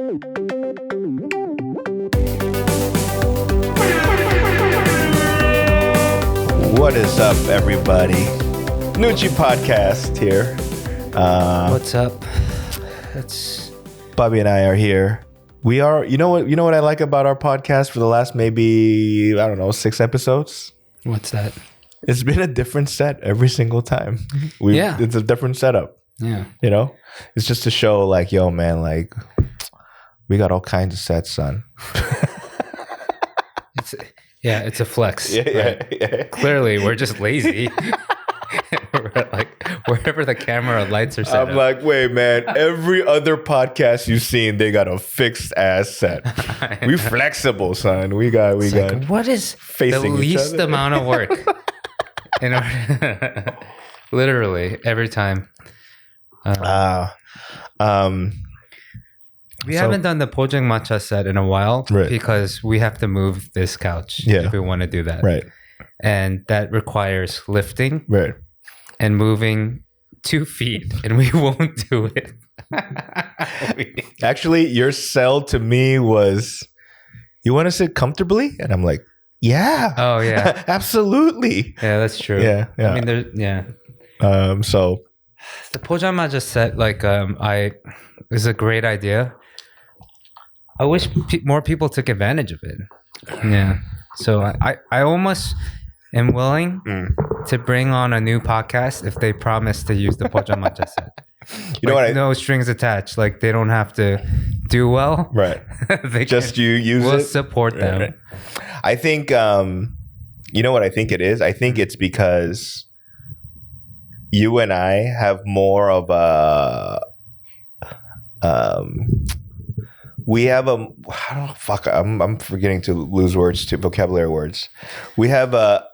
What is up, everybody? Noonchi Podcast here. What's up? It's Bobby and I are here. We are. You know what I like about our podcast for the last maybe 6 episodes. What's that? It's been a different set every single time. It's a different setup. Yeah. You know, it's just to show like, yo, man, like we got all kinds of sets, son. It's a flex. Yeah. Clearly, we're just lazy. We're like wherever the camera lights are set. I'm like, wait, man. Every other podcast you've seen, they got a fixed ass set. We flexible, son. We got. What is the least amount of work? In order, literally every time. We haven't done the Pojang Matcha set in a while because we have to move this couch if we want to do that. Right. And that requires lifting and moving 2 feet, and we won't do it. Actually, your sell to me was, you want to sit comfortably? And I'm like, yeah. Oh, yeah. Absolutely. Yeah, that's true. Yeah. I mean, so the Pojang Matcha set, is a great idea. I wish more people took advantage of it. Yeah. So I almost am willing to bring on a new podcast if they promise to use the Pojang Matcha set. You know what? No strings attached. Like they don't have to do well. Right. You use it. We'll support them. Right. I think, you know what I think it is? I think it's because you and I have more of a... we have I'm forgetting to lose words to vocabulary words. We have a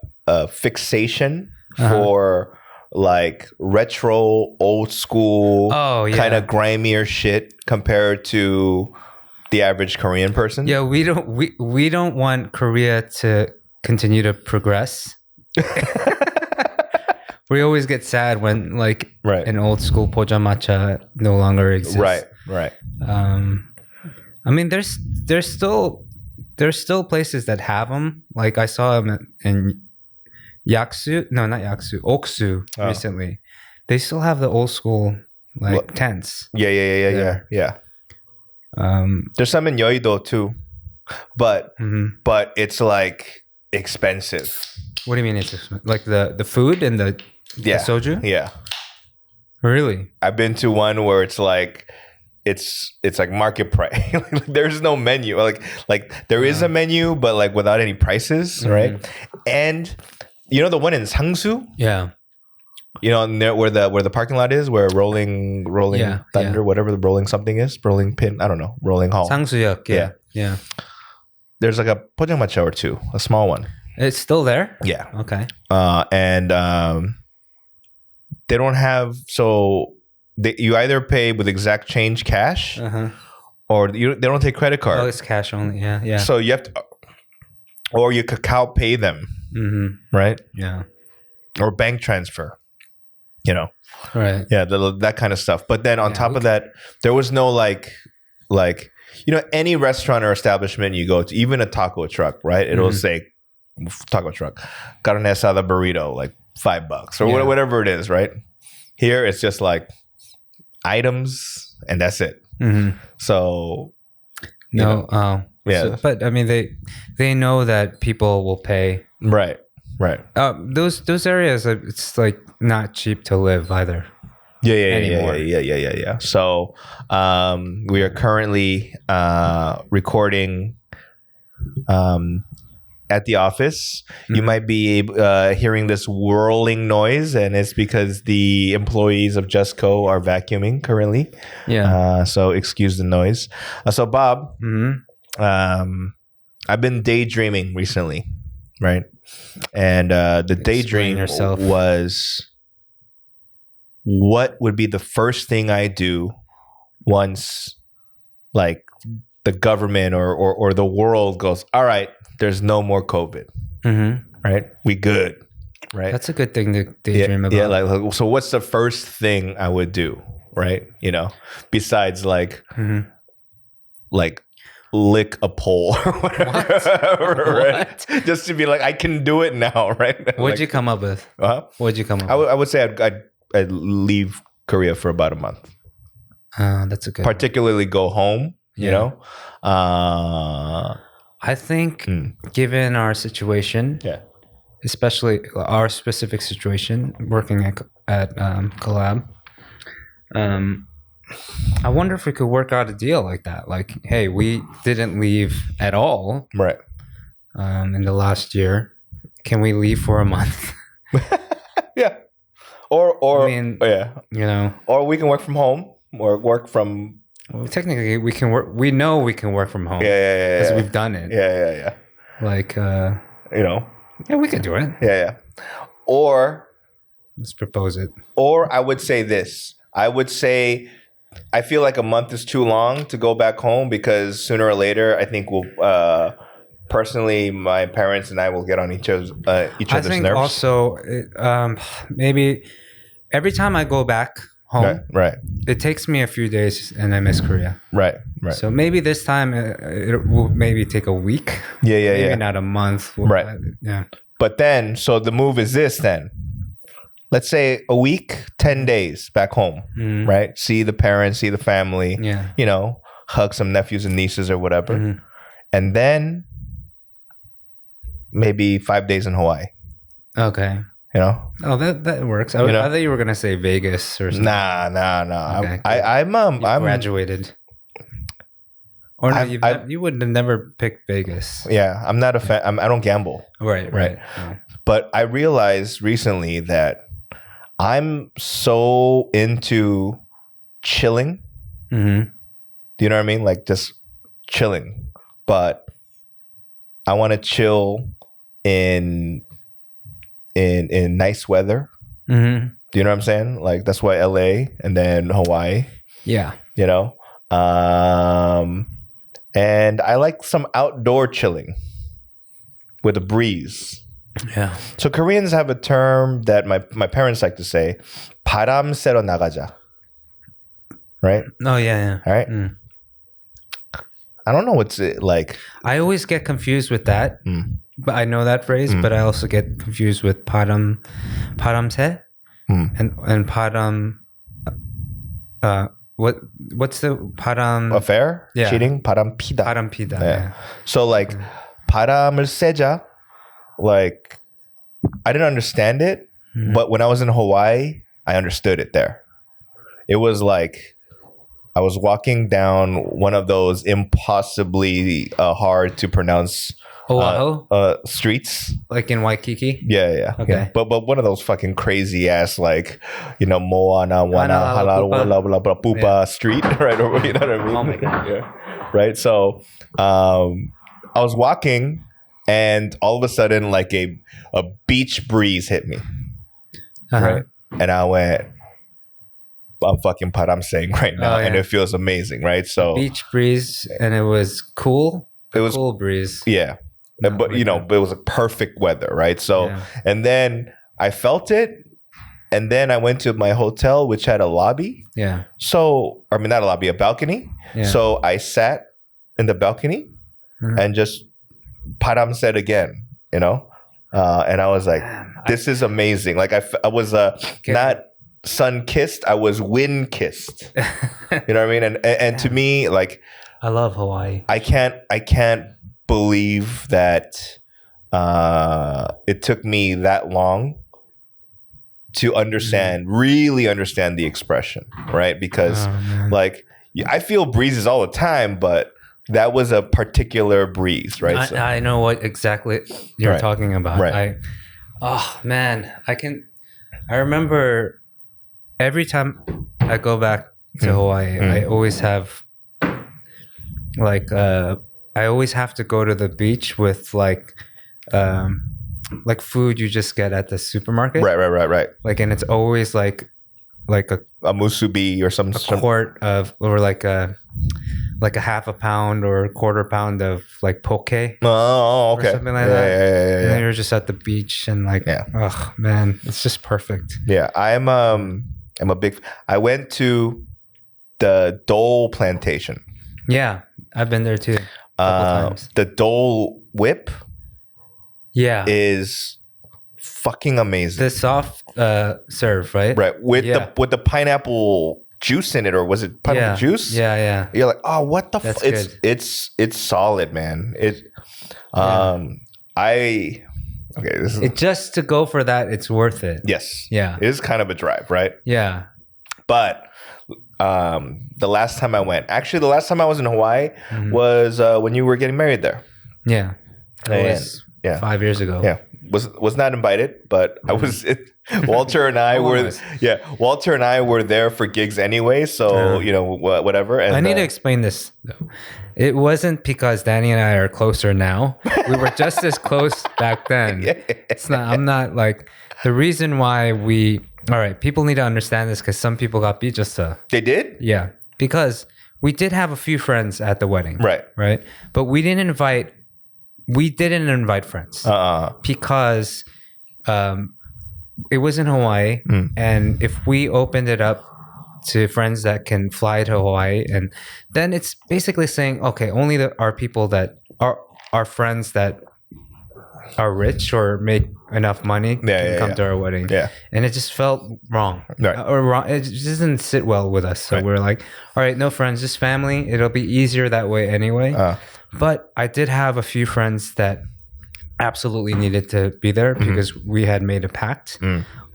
fixation for like retro, old school, kind of grimier shit compared to the average Korean person. Yeah, we don't want Korea to continue to progress. We always get sad when an old school Pojang Matcha no longer exists. Right. I mean, there's still places that have them. Like I saw them in Yaksu. No, not Yaksu. Oksu recently. They still have the old school tents. Yeah. There's some in Yeouido too, but it's like expensive. What do you mean it's like the food and the soju? Yeah. Really? I've been to one where it's like it's like market price. There's no menu. Like there is a menu, but like without any prices, right? And you know the one in Sangsu? Yeah. You know where the parking lot is, where rolling thunder, whatever the rolling something is, rolling pin, I don't know, rolling hall. Sangsuyeok, yeah. There's like a Pojang Matcha or two, a small one. It's still there? Yeah. Okay. And they don't have you either pay with exact change cash, or they don't take credit card. Oh, it's cash only. Yeah. So you have to, or you Kakao pay them, right? Yeah. Or bank transfer, Right. Yeah, that kind of stuff. But then on top of that, there was no like any restaurant or establishment you go to, even a taco truck, right? It'll say taco truck, carne asada burrito, like $5 or whatever it is, right? Here it's just like items and that's it. So but I mean they know that people will pay. Right. Those areas, it's like not cheap to live either. Yeah. So we are currently recording at the office. You might be hearing this whirling noise, and it's because the employees of Justco are vacuuming currently. Yeah. So excuse the noise. So Bob, I've been daydreaming recently, right? And the daydream was, what would be the first thing I do once, like, the government or the world goes, all right, there's no more COVID, right? We good, right? That's a good thing to daydream about. Yeah, so what's the first thing I would do, right? Besides like lick a pole or whatever, right? Just to be like, I can do it now, right? What'd you come up with? What'd you come up with? I would say I'd leave Korea for about a month. That's a good Particularly go home, you know? I think given our situation, especially our specific situation, working at Collab, I wonder if we could work out a deal like that. Like, hey, we didn't leave at all, right? In the last year. Can we leave for a month? Yeah. Or I mean, you know, or we can work from home or work from. Well, technically, we can work. We know we can work from home. Yeah. Because we've done it. Yeah. Like, you know. Yeah, we could do it. Yeah. Or let's propose it. Or I would say this. I would say I feel like a month is too long to go back home because sooner or later, I think we'll. Personally, my parents and I will get on each other's nerves. I think also, maybe every time I go back home, right, it takes me a few days and I miss Korea. Right. So maybe this time it will maybe take a week. Maybe not a month. Right. Yeah. But then, so the move is this then. Let's say a week, 10 days back home, right? See the parents, see the family, you know, hug some nephews and nieces or whatever. And then maybe 5 days in Hawaii. Okay. You know? Oh, that works. I thought you were gonna say Vegas or something. Nah. Okay, I'm graduated. Or no, you would have never picked Vegas. Yeah, I'm not a fan. I don't gamble. Right. Yeah. But I realized recently that I'm so into chilling. Do you know what I mean? Like just chilling. But I want to chill in nice weather. Do you know what I'm saying? Like that's why LA and then Hawaii. Yeah. You know? And I like some outdoor chilling with a breeze. Yeah. So Koreans have a term that my parents like to say, 바람 쐬러 나가자. Right? Oh, yeah. All right? I don't know what's it like. I always get confused with that. But I know that phrase, but I also get confused with 바람 새 and 바람 what's the 바람 affair? Yeah. Cheating? 바람 피다. 바람 피다. Yeah. So like 바람을 쐬자, like I didn't understand it, but when I was in Hawaii, I understood it there. It was like I was walking down one of those impossibly hard to pronounce streets, like in Waikiki. Yeah. Okay. Yeah. But one of those fucking crazy ass, like, you know, Moana wana halal wala blah blah pupa street, right? Or you know what I mean? Oh my god. Yeah. Right. So I was walking, and all of a sudden, like a beach breeze hit me, right? And I went, I'm fucking saying right now, and it feels amazing, right? So beach breeze, and it was cool. It was cool breeze. Yeah. But you know, but it was a perfect weather, right? So, and then I felt it, and then I went to my hotel, which had a lobby. Yeah. So, I mean, not a lobby, a balcony. Yeah. So I sat in the balcony and just 바람 쐬 again, you know, and I was like, "This is amazing!" Like I was not sun kissed, I was wind kissed. You know what I mean? And to me, like, I love Hawaii. I can't believe that it took me that long to really understand the expression, right? Because like I feel breezes all the time, but that was a particular breeze, right? I know what exactly you're talking about. Right. I remember every time I go back to Hawaii, I always have I always have to go to the beach with like food you just get at the supermarket. Right. Like, and it's always like a musubi or some quart of, or like a half a pound or a quarter pound of like poke. Oh, okay. Or something like that. Yeah. And then you're just at the beach and like, oh man, it's just perfect. Yeah, I'm a big. I went to the Dole Plantation. Yeah, I've been there too. A couple times. The Dole whip Yeah. is fucking amazing. The soft serve, right? Right. With the pineapple juice in it, or was it pineapple juice? Yeah, yeah. You're like, oh, what the That's fuck? It's solid, man. Just to go for that, it's worth it. Yes. Yeah. It is kind of a drive, right? Yeah. But the last time I went, actually the last time I was in Hawaii was when you were getting married there. Yeah. It was 5 years ago. Yeah. Was not invited, but I was. Walter and I Walter and I were there for gigs anyway, so whatever. And I need to explain this though. It wasn't because Danny and I are closer now. We were just as close back then. It's not. I'm not like the reason why we. All right, people need to understand this because some people got beat just to. They did? Yeah, because we did have a few friends at the wedding. Right, but we didn't invite friends because it was in Hawaii, and if we opened it up to friends that can fly to Hawaii, and then it's basically saying, okay, only our people that are our friends that are rich or make enough money can come to our wedding. Yeah, and it just felt wrong, or wrong. It just didn't sit well with us. So we're like, all right, no friends, just family. It'll be easier that way anyway. But I did have a few friends that absolutely needed to be there because we had made a pact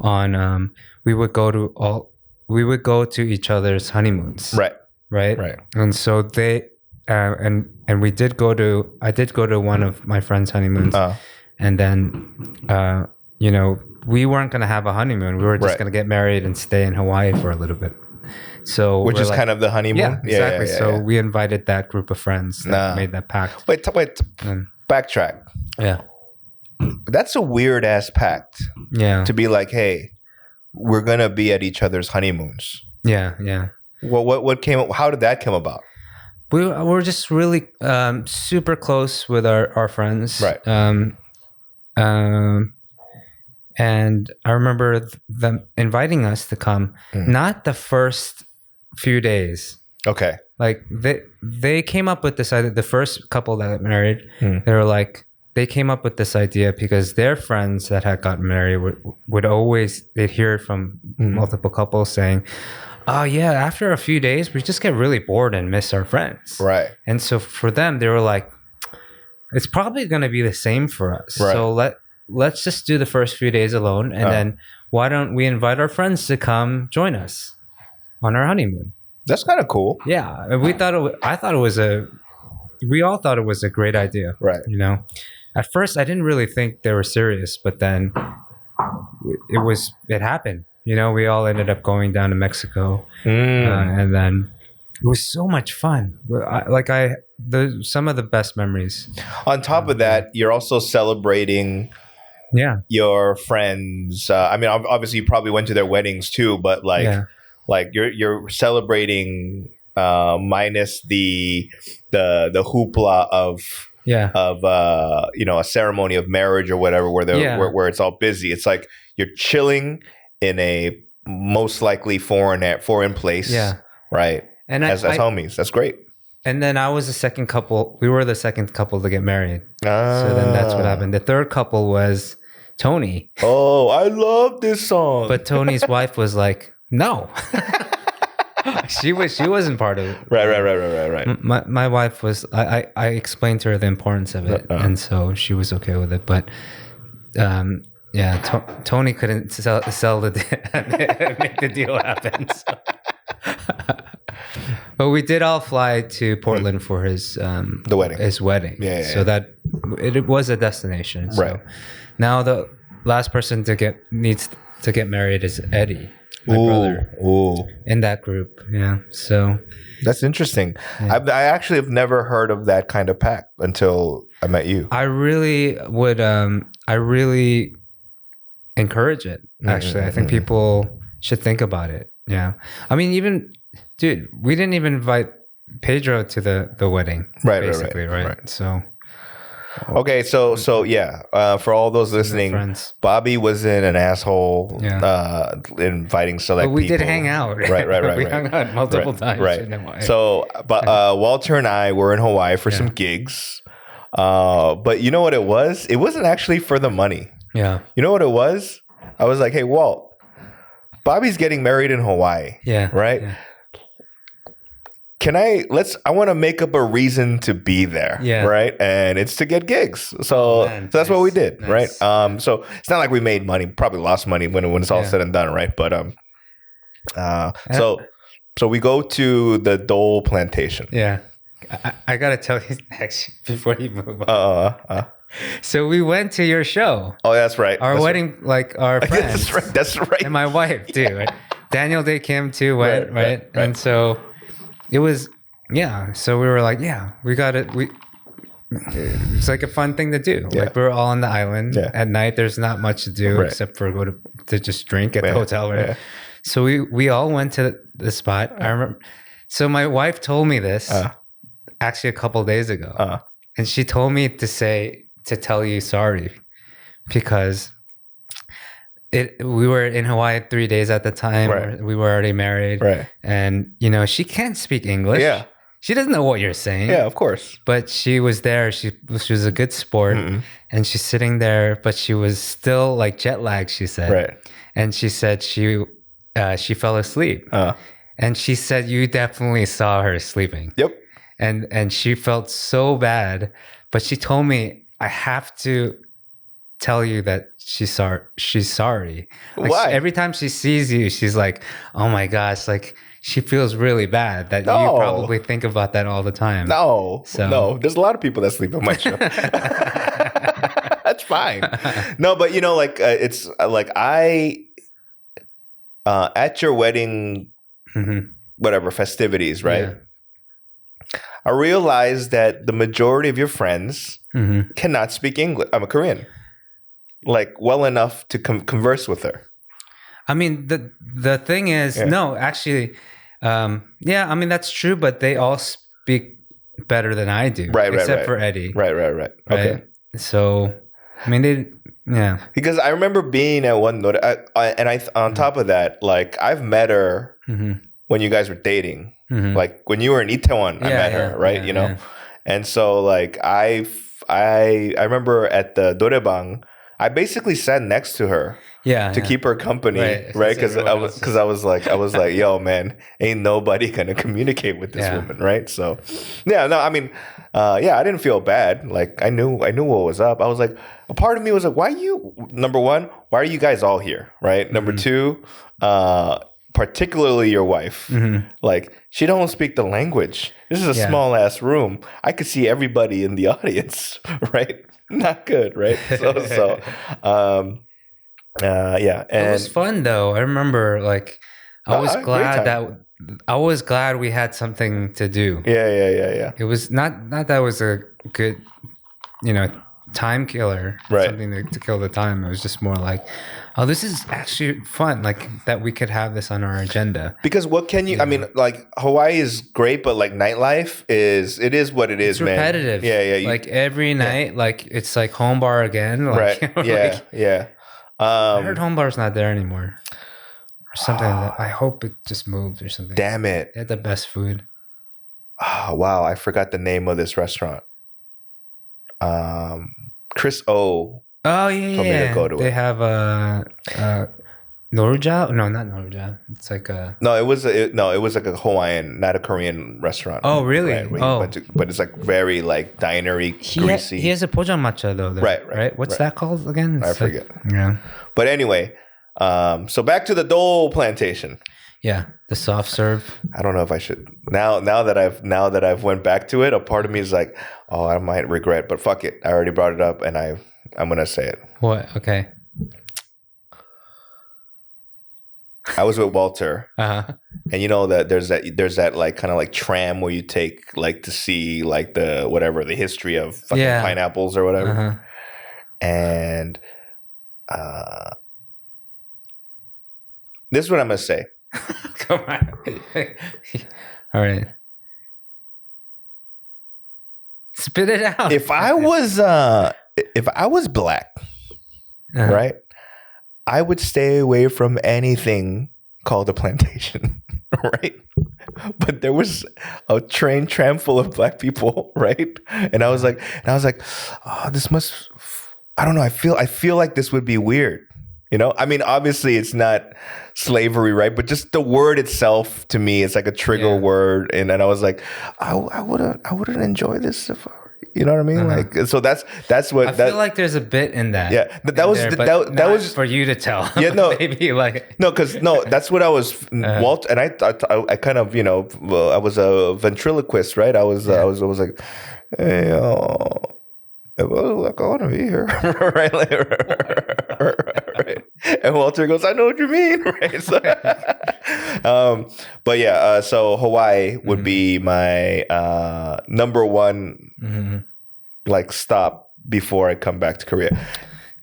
on we would go to each other's honeymoons. Right. And so they and I did go to one of my friends' honeymoons, and then we weren't gonna have a honeymoon. We were just gonna get married and stay in Hawaii for a little bit. So which is kind of the honeymoon. Yeah, exactly. So we invited that group of friends that made that pact. Wait. Backtrack. Yeah. That's a weird ass pact. Yeah. To be like, hey, we're gonna be at each other's honeymoons. Yeah, yeah. What came? How did that come about? We're just really super close with our friends. Right. And I remember them inviting us to come. Not the first few days. Okay. Like they came up with this idea. The first couple that got married, they were like. They came up with this idea because their friends that had gotten married would always, they'd hear it from multiple couples saying, oh yeah, after a few days, we just get really bored and miss our friends. Right. And so for them, they were like, it's probably going to be the same for us. Right. So let's just do the first few days alone. And then why don't we invite our friends to come join us on our honeymoon? That's kind of cool. Yeah. And we all thought it was a great idea. Right. At first, I didn't really think they were serious, but then it happened. We all ended up going down to Mexico, and then it was so much fun. Some of the best memories. On top of that, you're also celebrating, your friends. I mean, obviously, you probably went to their weddings too, but you're celebrating minus the hoopla of. Of a ceremony of marriage or whatever where it's all busy. It's like you're chilling in a most likely foreign place. Yeah. Right. And as homies. That's great. And then I was the second couple. We were the second couple to get married. So then that's what happened. The third couple was Tony. Oh, I love this song. But Tony's wife was like, no. She wasn't part of it. Right. My wife was. I explained to her the importance of it, and so she was okay with it. But Tony couldn't sell the make the deal happen. So. But we did all fly to Portland for his his wedding. Yeah. So that it was a destination. So right. Now the last person needs to get married is Eddie. My brother in that group. Yeah. So that's interesting. Yeah. I actually have never heard of that kind of pact until I met you. I really would. I really encourage it. Actually, I think people should think about it. Yeah. I mean, even dude, we didn't even invite Pedro to the wedding. Right. So Okay, so yeah, for all those listening, friends. Bobby wasn't an asshole. Yeah. Inviting select But we people. did hang out. Right. We hung out multiple times. Right. in Hawaii. So, but Walter and I were in Hawaii for some gigs. But you know what it was? It wasn't actually for the money. Yeah. You know what it was? I was like, hey, Walt, Bobby's getting married in Hawaii. Yeah. Right? Yeah. I want to make up a reason to be there. Yeah. Right. And it's to get gigs. So that's what we did. Nice. Right. So it's not like we made money, probably lost money when it's all said and done. Right. But, so we go to the Dole Plantation. Yeah. I got to tell you actually before you move on. So we went to your show. Oh, that's right. Our wedding, our friends. That's right. And my wife too. Right? Daniel Day Kim too went, right? And so it was, so we were like, we got it. It's like a fun thing to do. Yeah. Like we're all on the island at night. There's not much to do except for go to just drink at the hotel. Right? Yeah. So we all went to the spot. I remember. So my wife told me this actually a couple days ago, and she told me to tell you sorry because we were in Hawaii 3 days at the time. Right. We were already married. Right. And, she can't speak English. Yeah. She doesn't know what you're saying. Yeah, of course. But she was there. She was a good sport. And she's sitting there, but she was still like jet lagged, she said. Right. And she said she fell asleep. And she said you definitely saw her sleeping. Yep. And she felt so bad. But she told me, I have to tell you that she's sorry. Like Why? Every time she sees you, she's like, oh my gosh, like she feels really bad that you probably think about that all the time. No, there's a lot of people that sleep on my show. That's fine. No, but it's like at your wedding, whatever festivities, right? Yeah. I realized that the majority of your friends cannot speak English. I'm a Korean. Like well enough to converse with her. I mean, the thing is, no, actually, I mean, that's true, but they all speak better than I do. Except for Eddie. Right. Okay. So, I mean, because I remember being at one note, on top of that, like I've met her when you guys were dating. Like when you were in Itaewon, I met her, right? Yeah. And so like I remember at the Dorebang, I basically sat next to her to keep her company, right? Because I was like, yo, man, ain't nobody gonna communicate with this woman, right? So, I mean, I didn't feel bad. Like I knew what was up. I was like, a part of me was like, number one, why are you guys all here, right? Number two, particularly your wife, like she don't speak the language. This is a small ass room. I could see everybody in the audience, right? Not good, right? So, and it was fun though. I remember, like, I was glad we had something to do. Yeah. It was not that it was a good, time killer, something to kill the time. It was just more like, oh, this is actually fun, like that we could have this on our agenda. Because what can you? I mean, like Hawaii is great, but like nightlife is what it is, man. It's repetitive. Yeah. Like every night, like it's like home bar again. Like, right. Yeah. I heard home bar's not there anymore, or something like that. I hope it just moved or something. Damn it! They had the best food. Oh, wow, I forgot the name of this restaurant. Chris O. Oh yeah, told me to go to they it. have Noruja? No, not Noruja. It's like a it was like a Hawaiian, not a Korean restaurant. Oh really? Right? But it's like very like dinery, greasy. He has a pojangmatcha though. Right. What's that called again? I forget. Yeah. But anyway, so back to the Dole Plantation. Yeah, the soft serve. I don't know if I should now that I've went back to it. A part of me is like, oh, I might regret, but fuck it. I already brought it up, and I'm gonna say it. What? Okay. I was with Walter, and that there's that like kind of like tram where you take like to see like the history of fucking pineapples or whatever, and this is what I'm gonna say. Come on. All right. Spit it out. If I was black, right, I would stay away from anything called a plantation, right? But there was a tram full of black people, right? And I was like, oh, this must. I don't know. I feel like this would be weird. You know, I mean, obviously it's not slavery, right? But just the word itself to me, it's like a trigger word. And then I was like, I wouldn't enjoy this if I were, you know what I mean? Like, so that's what I feel like there's a bit in that. Yeah, that was for you to tell. Yeah, no, maybe like no, that's what I was. Walt and I kind of, you know, I was a ventriloquist, right? I was like, hey, I want to be here, right? Right? And Walter goes, I know what you mean, right? So, but yeah, so Hawaii would be my number one like stop before I come back to Korea,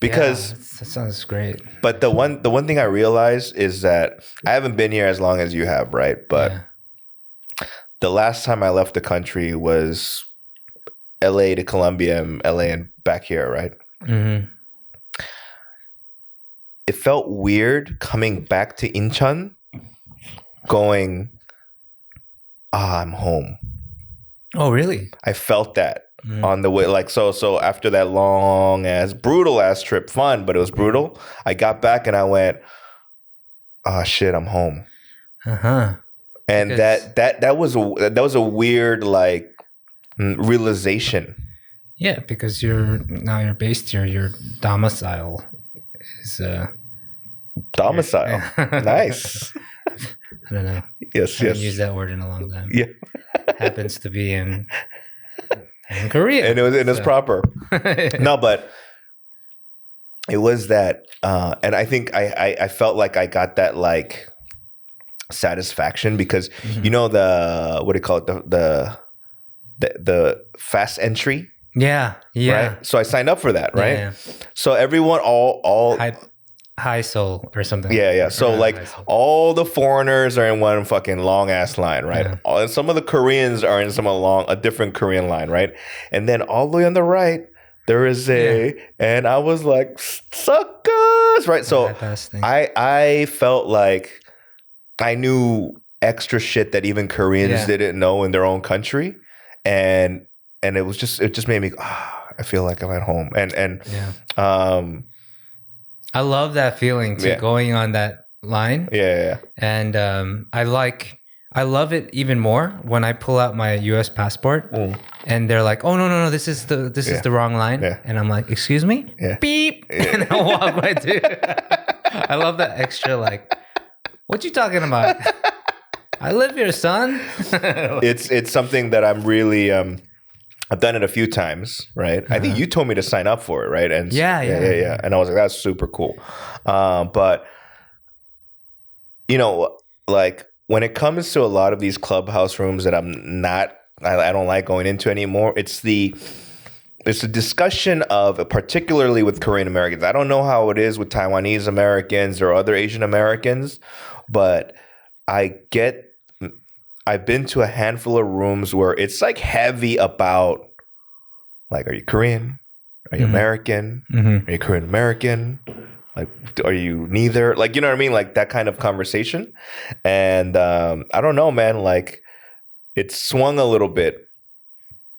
because that sounds great. But the one thing I realized is that I haven't been here as long as you have, right? But the last time I left the country was LA to Colombia and LA and back here, right? Mm-hmm. It felt weird coming back to Incheon, going, I'm home. Oh, really? I felt that on the way. Like, so after that long ass, brutal ass trip, fun, but it was brutal. I got back and I went, oh shit, I'm home. And that was a weird, like, realization. Yeah, because you're based here. Your domicile is domicile. Nice. I don't know. Yes. I haven't used that word in a long time. Yeah. Happens to be in Korea, and it was proper. No, but it was that, and I think I felt like I got that like satisfaction because you know the what do you call it, the fast entry. Yeah. Right? So I signed up for that, right? Yeah. So everyone, all high Seoul or something. Yeah. So like all the foreigners are in one fucking long ass line, right? Yeah. And some of the Koreans are in a different Korean line, right? And then all the way on the right, there is and I was like, suckers, right? So I felt like I knew extra shit that even Koreans didn't know in their own country. And it just made me I feel like I'm at home. And I love that feeling too, going on that line. Yeah. And I love it even more when I pull out my US passport and they're like, oh no, this is the wrong line. Yeah. And I'm like, excuse me? Yeah. Beep. And I walk right to I love that extra like, what you talking about? I live here, son. It's something that I'm really I've done it a few times, right? I think you told me to sign up for it, right? And yeah. And I was like, that's super cool. But you know, like when it comes to a lot of these Clubhouse rooms that I don't like going into anymore, it's a discussion of, particularly with Korean Americans. I don't know how it is with Taiwanese Americans or other Asian Americans, but I've been to a handful of rooms where it's like heavy about, like, are you Korean? Are you American? Are you Korean American? Like, are you neither? Like, you know what I mean? Like that kind of conversation. And I don't know, man. Like, it swung a little bit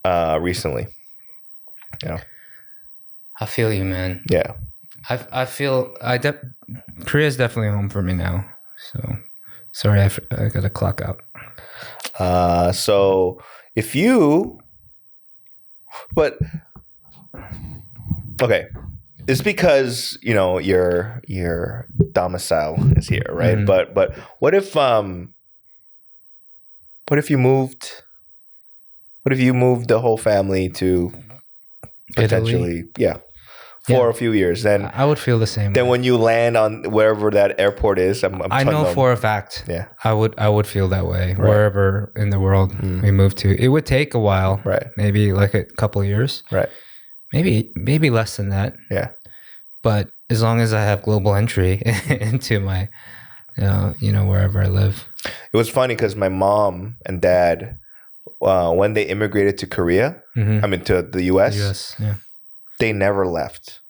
recently. Yeah. I feel you, man. Yeah. I feel Korea is definitely home for me now. So sorry, I got to clock out. So if you, but okay, it's because you know your domicile is here, right? But what if you moved? What if you moved the whole family to potentially, Italy? For a few years? Then I would feel the same. Then way. When you land on wherever that airport is, I know for a fact. Yeah, I would feel that way wherever in the world we move to. It would take a while, right? Maybe like a couple of years, right? Maybe less than that. Yeah, but as long as I have global entry into my, wherever I live. It was funny because my mom and dad when they immigrated to Korea, I mean to the US, they never left.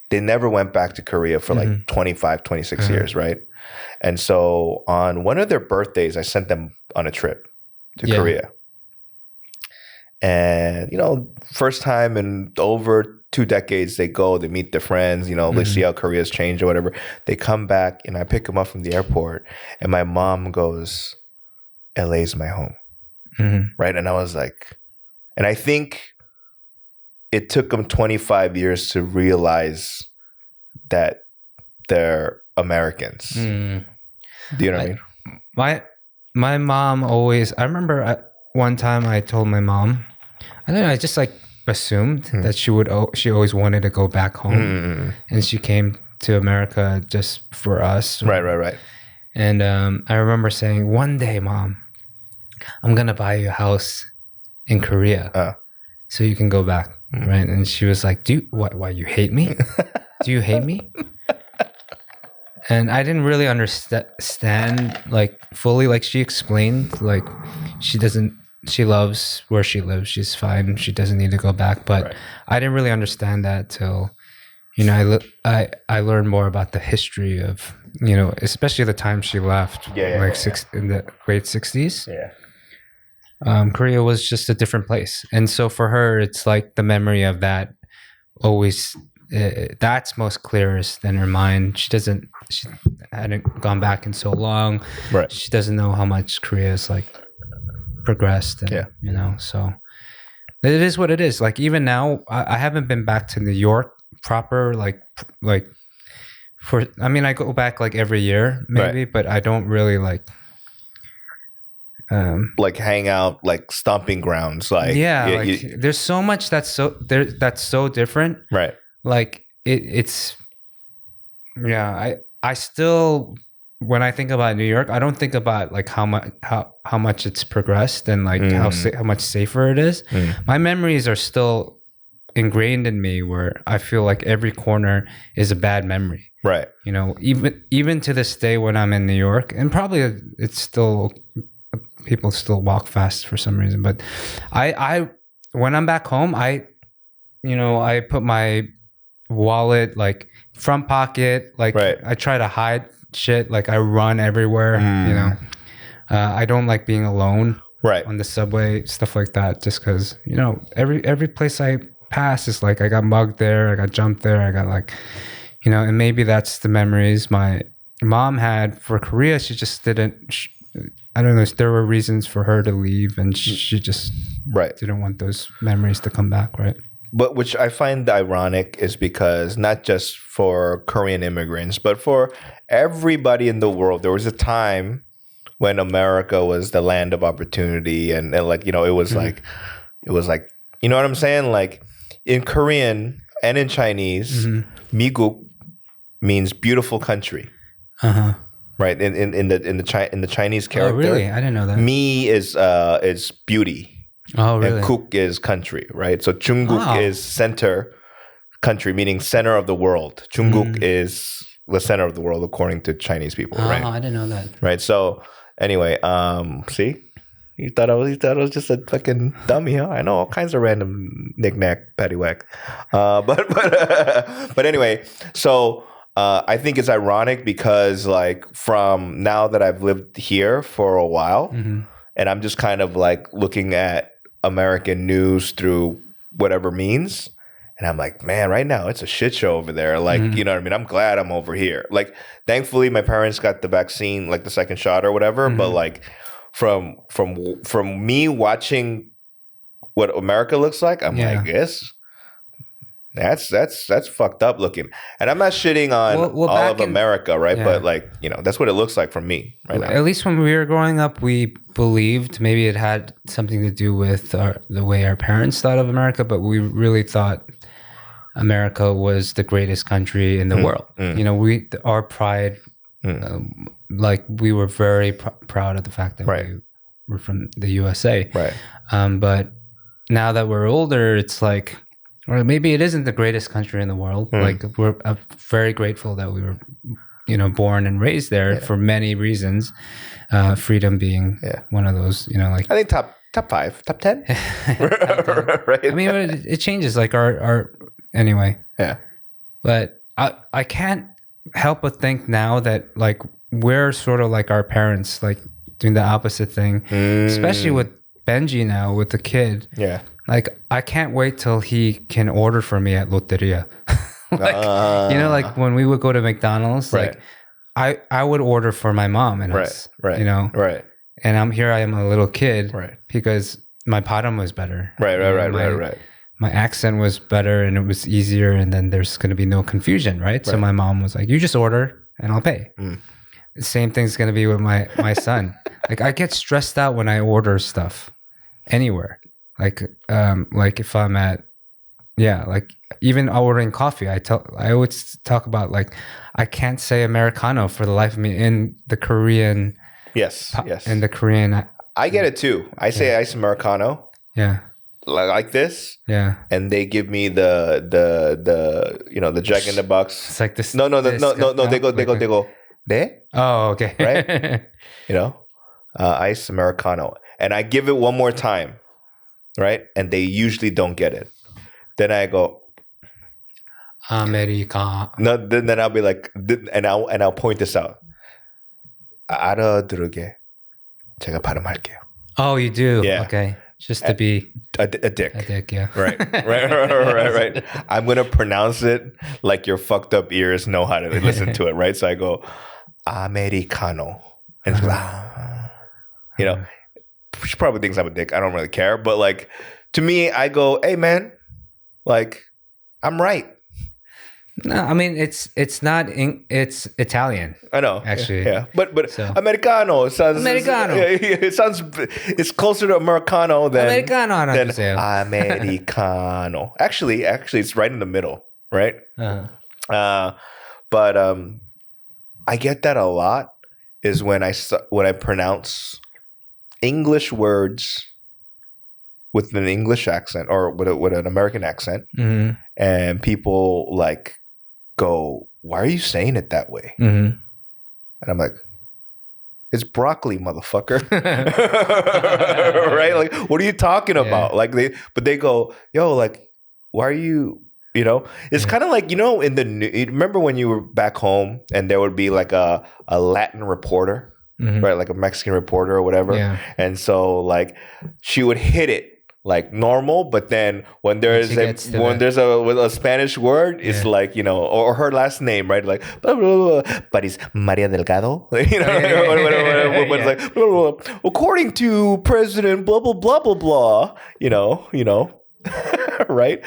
They never went back to Korea for like 25, 26 years, right? And so on one of their birthdays, I sent them on a trip to Korea. And, you know, first time in over 2 decades, they go, they meet their friends, you know, they see how Korea's changed or whatever. They come back and I pick them up from the airport and my mom goes, LA's my home. Right? And I was like, and I think it took them 25 years to realize that they're Americans. Do you know what I mean? My mom always, I remember one time I told my mom, I don't know, I just like assumed that she always wanted to go back home. And she came to America just for us. Right. And I remember saying, one day, Mom, I'm going to buy you a house in Korea so you can go back. Right. And she was like, why you hate me? Do you hate me? And I didn't really understand like fully, like she explained, like she loves where she lives. She's fine. She doesn't need to go back. But I didn't really understand that till, you know, I learned more about the history of, you know, especially the time she left, in the late 60s. Korea was just a different place. And so for her, it's like the memory of that always, that's most clearest in her mind. She hadn't gone back in so long. She doesn't know how much Korea's like progressed. And, you know, so it is what it is. Like even now, I haven't been back to New York proper, like I mean, I go back like every year maybe, but I don't really like hang out, like stomping grounds, like there's so much that's so different, right? Like it's I still, when I think about New York, I don't think about like how much it's progressed and like how much safer it is. My memories are still ingrained in me where I feel like every corner is a bad memory, right? You know, even to this day when I'm in New York, and probably it's still, people still walk fast for some reason, but I when I'm back home, I put my wallet like front pocket, like I try to hide shit, like I run everywhere. You know, I don't like being alone on the subway, stuff like that, just because, you know, every place I pass is like I got mugged there, I got jumped there, I got like, you know, and maybe that's the memories my mom had for Korea. She just didn't I don't know, there were reasons for her to leave, and she just didn't want those memories to come back, right? But which I find ironic is because not just for Korean immigrants, but for everybody in the world, there was a time when America was the land of opportunity, and like, you know, it was like, you know what I'm saying? Like in Korean and in Chinese, 미국 means beautiful country. Right, in the Chinese character. Oh, really? I didn't know that. Mi is beauty. Oh, really? And kuk is country, right? So Jungkook is center country, meaning center of the world. Jungkook is the center of the world according to Chinese people, right? Oh, I didn't know that. Right. So anyway, see, you thought I was just a fucking dummy, huh? I know all kinds of random knick-knack, paddywhack. But anyway, so. I think it's ironic because, like, from now that I've lived here for a while, and I'm just kind of like looking at American news through whatever means, and I'm like, man, right now it's a shit show over there. Like, you know what I mean? I'm glad I'm over here. Like, thankfully, my parents got the vaccine, like the second shot or whatever. But like, from me watching what America looks like, I'm like, yes. That's fucked up looking, and I'm not shitting on all of America, right? But like, you know, that's what it looks like from me right now. At least when we were growing up, we believed, maybe it had something to do with the way our parents thought of America, but we really thought America was the greatest country in the world. You know, our pride, like we were very proud of the fact that we were from the USA. Right. But now that we're older, it's like, or maybe it isn't the greatest country in the world. Like we're very grateful that we were, you know, born and raised there for many reasons. Freedom being one of those, you know, like I think top 5, top 10. Right. I mean, it changes. Like our anyway. Yeah. But I can't help but think now that like we're sort of like our parents, like doing the opposite thing, especially with Benji now with the kid. Yeah. Like I can't wait till he can order for me at Lotteria. Like you know, like when we would go to McDonald's, right. like I would order for my mom and us. Right. You know. Right. And I am a little kid. Right. Because my padam was better. Right. My accent was better and it was easier, and then there's going to be no confusion, right? So my mom was like, "You just order and I'll pay." The same thing's going to be with my son. Like I get stressed out when I order stuff anywhere. Like if I'm at like even ordering coffee, I always talk about like I can't say Americano for the life of me in the Korean. Yes. In the Korean, I get it too. I say ice Americano. Yeah. Like this. Yeah. And they give me the Jack in the Box. It's like this. No. They go. De? Oh, okay. Right. Ice Americano, and I give it one more time, right? And they usually don't get it. Then I go America. No. Then I'll be like, and I'll point this out. 알아들으게 제가 발음할게요. Oh, you do? Yeah. Okay. Just to be a dick. A dick, yeah. Right. I'm going to pronounce it like your fucked up ears know how to listen to it, right? So I go, Americano. And she probably thinks I'm a dick. I don't really care. But like, to me, I go, hey, man, like, I'm right. No, I mean it's not it's Italian. I know, actually. Yeah, but so. Americano sounds. It's closer to Americano than Americano. Actually, it's right in the middle, right? But I get that a lot. Is when I pronounce English words with an English accent or with an American accent, and people like go, "Why are you saying it that way?" And I'm like, "It's broccoli, motherfucker." Right? Like, what are you talking about? Like they go, "Yo, like, why are you?" It's kind of like, remember when you were back home and there would be like a Latin reporter, right? Like a Mexican reporter or whatever. Yeah. And so like she would hit it like normal, but then when there's a Spanish word, it's like, or her last name, right? Like, blah, blah, blah, but it's Maria Delgado, whatever. It's like, blah, blah, blah. According to President blah, blah, blah, blah, blah, right?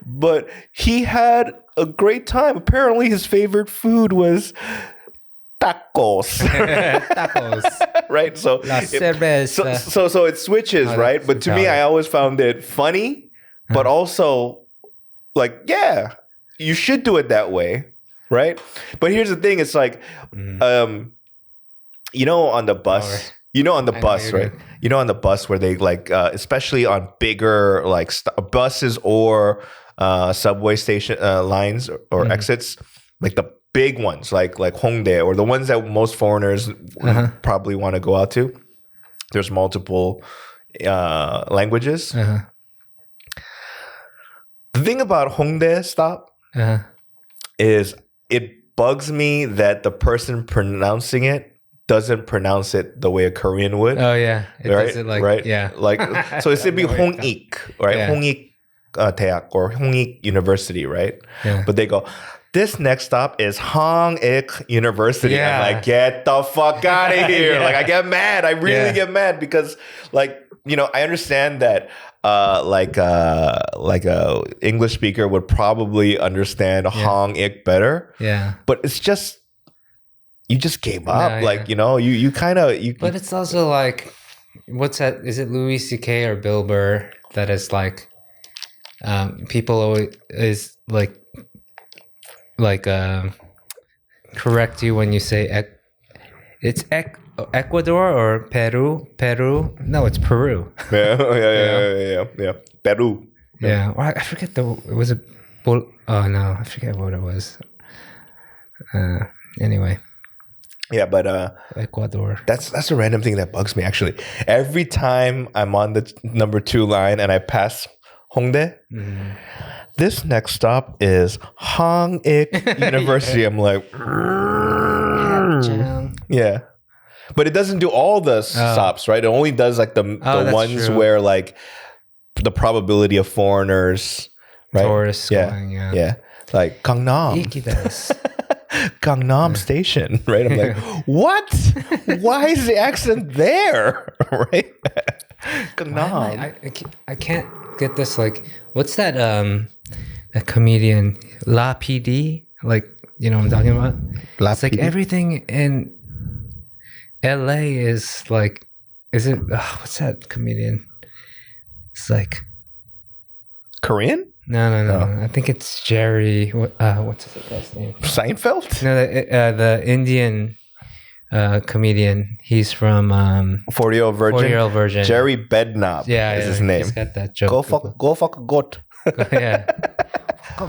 But he had a great time. Apparently his favorite food was tacos. Right? So it switches, right? But to me, I always found it funny, but also like, yeah, you should do it that way, right? But here's the thing, it's like on the bus, on the bus, right? On the bus where they like, especially on bigger like buses or subway station lines or exits, like the big ones, like Hongdae, or the ones that most foreigners probably want to go out to. There's multiple languages. The thing about Hongdae stop is it bugs me that the person pronouncing it doesn't pronounce it the way a Korean would. Oh yeah, it does it like right, yeah, like so it should be Hongik, right? Yeah. Hongik 대학 or Hongik University, right? Yeah. But they go, this next stop is Hongik University. Yeah. I'm like, get the fuck out of here! Like I get mad. I really get mad because like I understand that like a English speaker would probably understand Hongik better. Yeah, but it's just. You just gave up, you kind of. But it's also like, what's that? Is it Louis C.K. or Bill Burr that is like, people always is like correct you when you say it's Ecuador or Peru? No, it's Peru. Yeah. Peru. Yeah, I forget I forget what it was. Anyway. Yeah, but Ecuador. that's a random thing that bugs me actually. Every time I'm on the number 2 line and I pass Hongdae, this next stop is Hong-Ik University. I'm like, yeah. But it doesn't do all the stops, right? It only does like the ones where like the probability of foreigners, right? Tourists going, yeah. Like Gangnam. Gangnam Station, right? I'm like, what? Why is the accent there? Right? Gangnam. I can't get this. Like, what's that? That comedian La PD. Like, you know what I'm talking about? It's like everything in LA is like. Is it? What's that comedian? It's like Korean. No. I think it's Jerry. What's his last name? Seinfeld? No, the Indian comedian. He's from 40-Year-Old Virgin. 40-Year-Old Virgin. Jerry Bedknob is his name. He's got that joke. Go fuck a goat. Yeah.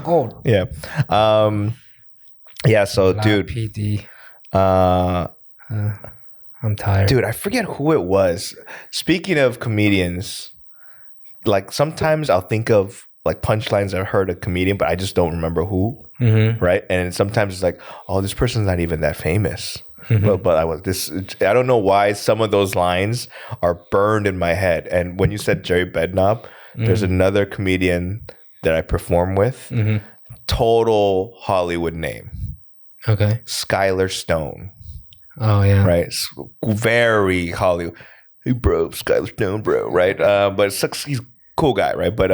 Goat. Yeah. Yeah. So, dude. PD. I'm tired. Dude, I forget who it was. Speaking of comedians, like sometimes I'll think of like punchlines I heard a comedian, but I just don't remember who. Right? And sometimes it's like, oh, this person's not even that famous. But I don't know why some of those lines are burned in my head. And when you said Jerry Bedknob, there's another comedian that I perform with. Total Hollywood name. Okay. Skylar Stone. Oh, yeah. Right? Very Hollywood. Hey, bro, Skylar Stone, bro. Right? But he's a cool guy, right? But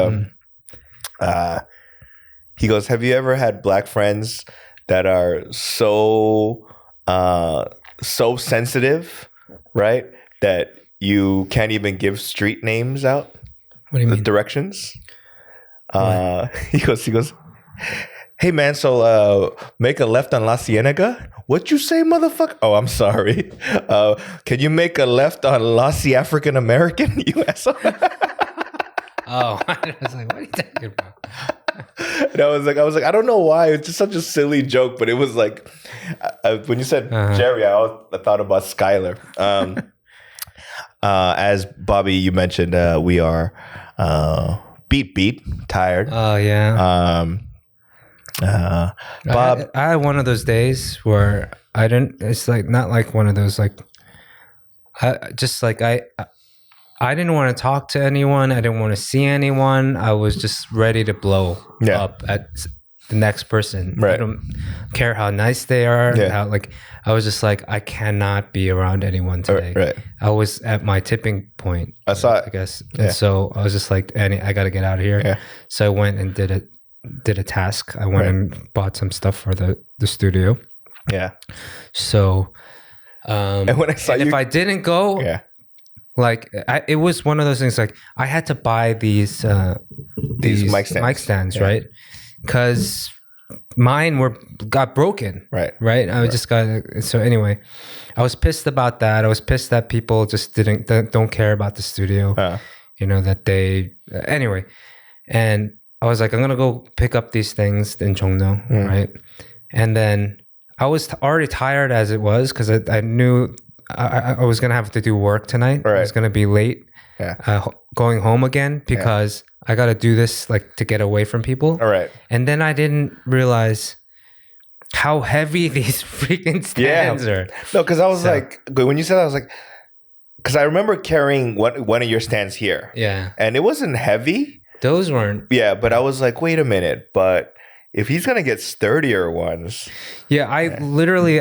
he goes, have you ever had black friends that are so sensitive, right, that you can't even give street names out? What do you mean? Directions. He goes, hey man, so make a left on La Cienega. What you say, motherfucker? Oh, I'm sorry. Can you make a left on Lassie African American? You asshole. Oh, I was like, what are you talking about? And I was like, I don't know why. It's just such a silly joke, but it was like, when you said Jerry, I thought about Skylar. As Bobby, you mentioned, we are beat, tired. Oh, yeah. Bob, I had one of those days where I didn't. It's like not like one of those like. I didn't want to talk to anyone. I didn't want to see anyone. I was just ready to blow up at the next person. Right. I don't care how nice they are. How I was just like, I cannot be around anyone today. Right. I was at my tipping point. I guess. And so I was just like, I got to get out of here. Yeah. So I went and did a task. I went and bought some stuff for the studio. Yeah. So, and when I saw if I didn't go, like it was one of those things. Like I had to buy these mic stands, right? Because mine got broken, right? I just got so anyway. I was pissed about that. I was pissed that people just don't care about the studio. You know that they anyway, and I was like, I'm gonna go pick up these things in Jongno, right? And then I was already tired as it was because I knew I was gonna have to do work tonight. I was gonna be late, going home again because I gotta do this like to get away from people. And then I didn't realize how heavy these freaking stands are. No, because I was like, when you said that, I was like, because I remember carrying one of your stands here. Yeah, and it wasn't heavy. Those weren't. Yeah, but I was like, wait a minute, but. If he's gonna get sturdier ones, I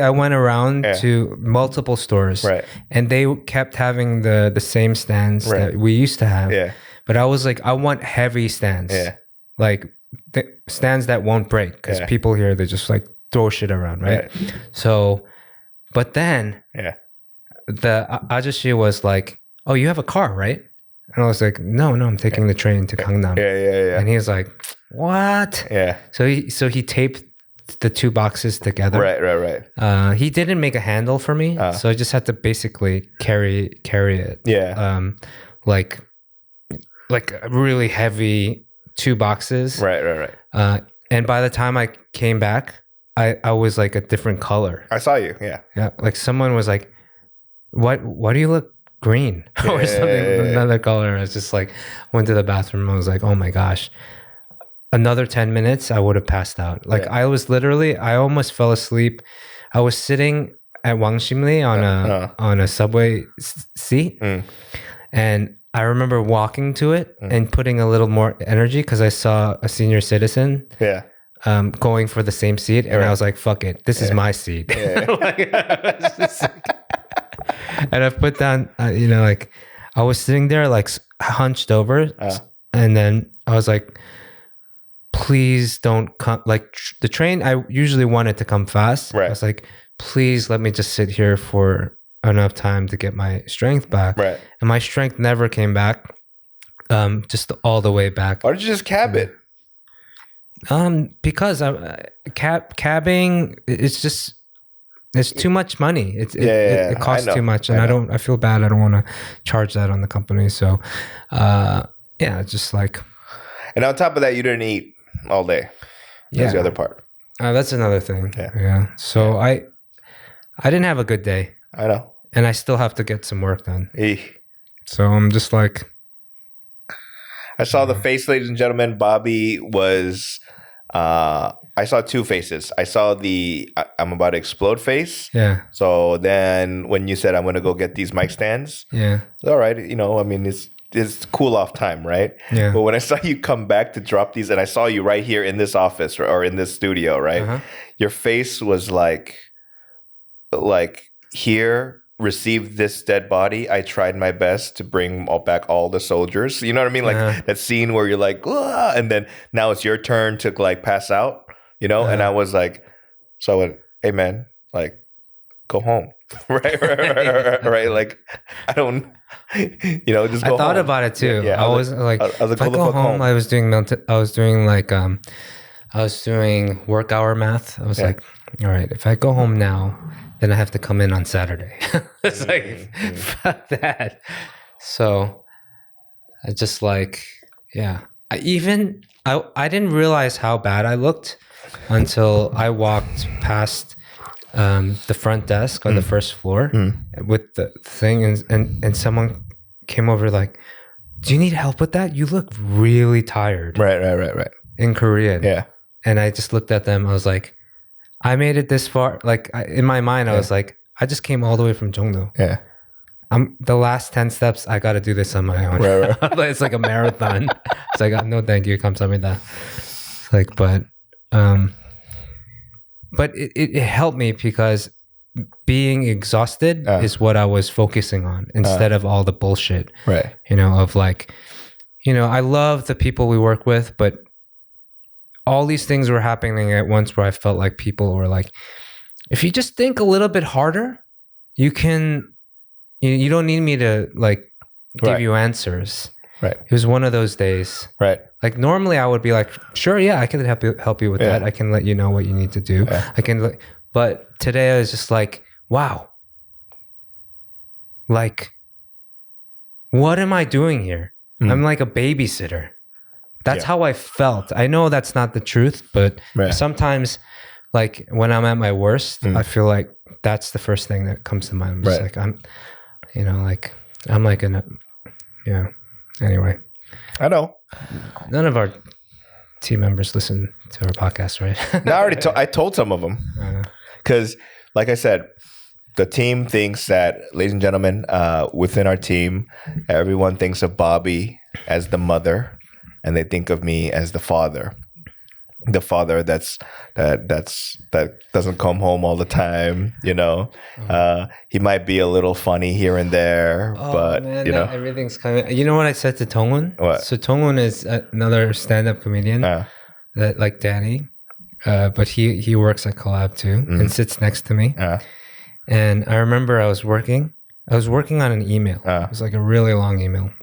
went around to multiple stores, and they kept having the same stands that we used to have. But I was like, I want heavy stands, like stands that won't break because people here they just like throw shit around, right? So, but then the ajashi was like, "Oh, you have a car, right?" And I was like, no, I'm taking the train to Gangnam. And he was like, what? So he taped the two boxes together. Right. He didn't make a handle for me, so I just had to basically carry it. Like really heavy 2 boxes. Right. And by the time I came back, I was like a different color. I saw you. Yeah. Yeah, like someone was like, "Why do you look green?" or something, another color. I was just like, went to the bathroom. I was like, "Oh my gosh." Another 10 minutes, I would have passed out. Like I almost fell asleep. I was sitting at Wangsimli on a subway seat, and I remember walking to it and putting a little more energy because I saw a senior citizen going for the same seat, and I was like, "Fuck it, this is my seat." Like, and I put down, like I was sitting there like hunched over, and then I was like, "Please don't come." Like the train, I usually want it to come fast. Right. I was like, "Please let me just sit here for enough time to get my strength back." Right. And my strength never came back, just all the way back. Why did you just cab it? Because cabbing, it's too much money. It costs too much, and I feel bad. I don't want to charge that on the company. So, it's just like. And on top of that, you didn't eat all day. That's the other part. That's another thing. Yeah. So I didn't have a good day. I know. And I still have to get some work done. So I'm just like. I saw the face, ladies and gentlemen. Bobby was. I saw two faces. I saw the I'm about to explode face. Yeah. So then when you said I'm going to go get these mic stands. Yeah. All right. I mean, it's cool off time, right? Yeah. But when I saw you come back to drop these, and I saw you right here in this office or in this studio, right? Your face was like here. Received this dead body. I tried my best to bring back all the soldiers. You know what I mean? Like that scene where you're like, "Wah!" And then now it's your turn to like pass out. And I was like, so I went, "Hey man, like, go home." right. Like, I don't, just go home. I thought about it too. Yeah. I was like, if I go home, I was doing work hour math. I was like, all right, if I go home now, then I have to come in on Saturday. It's like, fuck that. So I just like, I didn't realize how bad I looked until I walked past the front desk on the first floor with the thing, and someone came over like, "Do you need help with that? You look really tired." Right. In Korean. Yeah. And I just looked at them. I was like, I made it this far. Like in my mind, I was like, I just came all the way from Jongno. Yeah. The last 10 steps, I got to do this on my own. Right. It's like a marathon. It's like, no, thank you. Kamsahamnida. It's like, but it helped me because being exhausted is what I was focusing on instead of all the bullshit. Right. Of like, I love the people we work with, but all these things were happening at once where I felt like people were like, if you just think a little bit harder, you can, you don't need me to like give you answers. Right. It was one of those days. Right. Like normally I would be like, sure, I can help you with that. I can let you know what you need to do. Yeah. But today I was just like, wow. Like, what am I doing here? I'm like a babysitter. That's how I felt. I know that's not the truth, but sometimes, like when I'm at my worst, I feel like that's the first thing that comes to mind. I'm just like, Anyway, I know none of our team members listen to our podcast, right? No, I told some of them because, like I said, the team thinks that, ladies and gentlemen, within our team, everyone thinks of Bobby as the mother. And they think of me as the father that doesn't come home all the time. He might be a little funny here and there, but man, everything's coming. You know what I said to Tongun? What? So Tongun is another stand-up comedian that like Danny, but he works at Collab too and sits next to me. And I remember I was working on an email. It was like a really long email.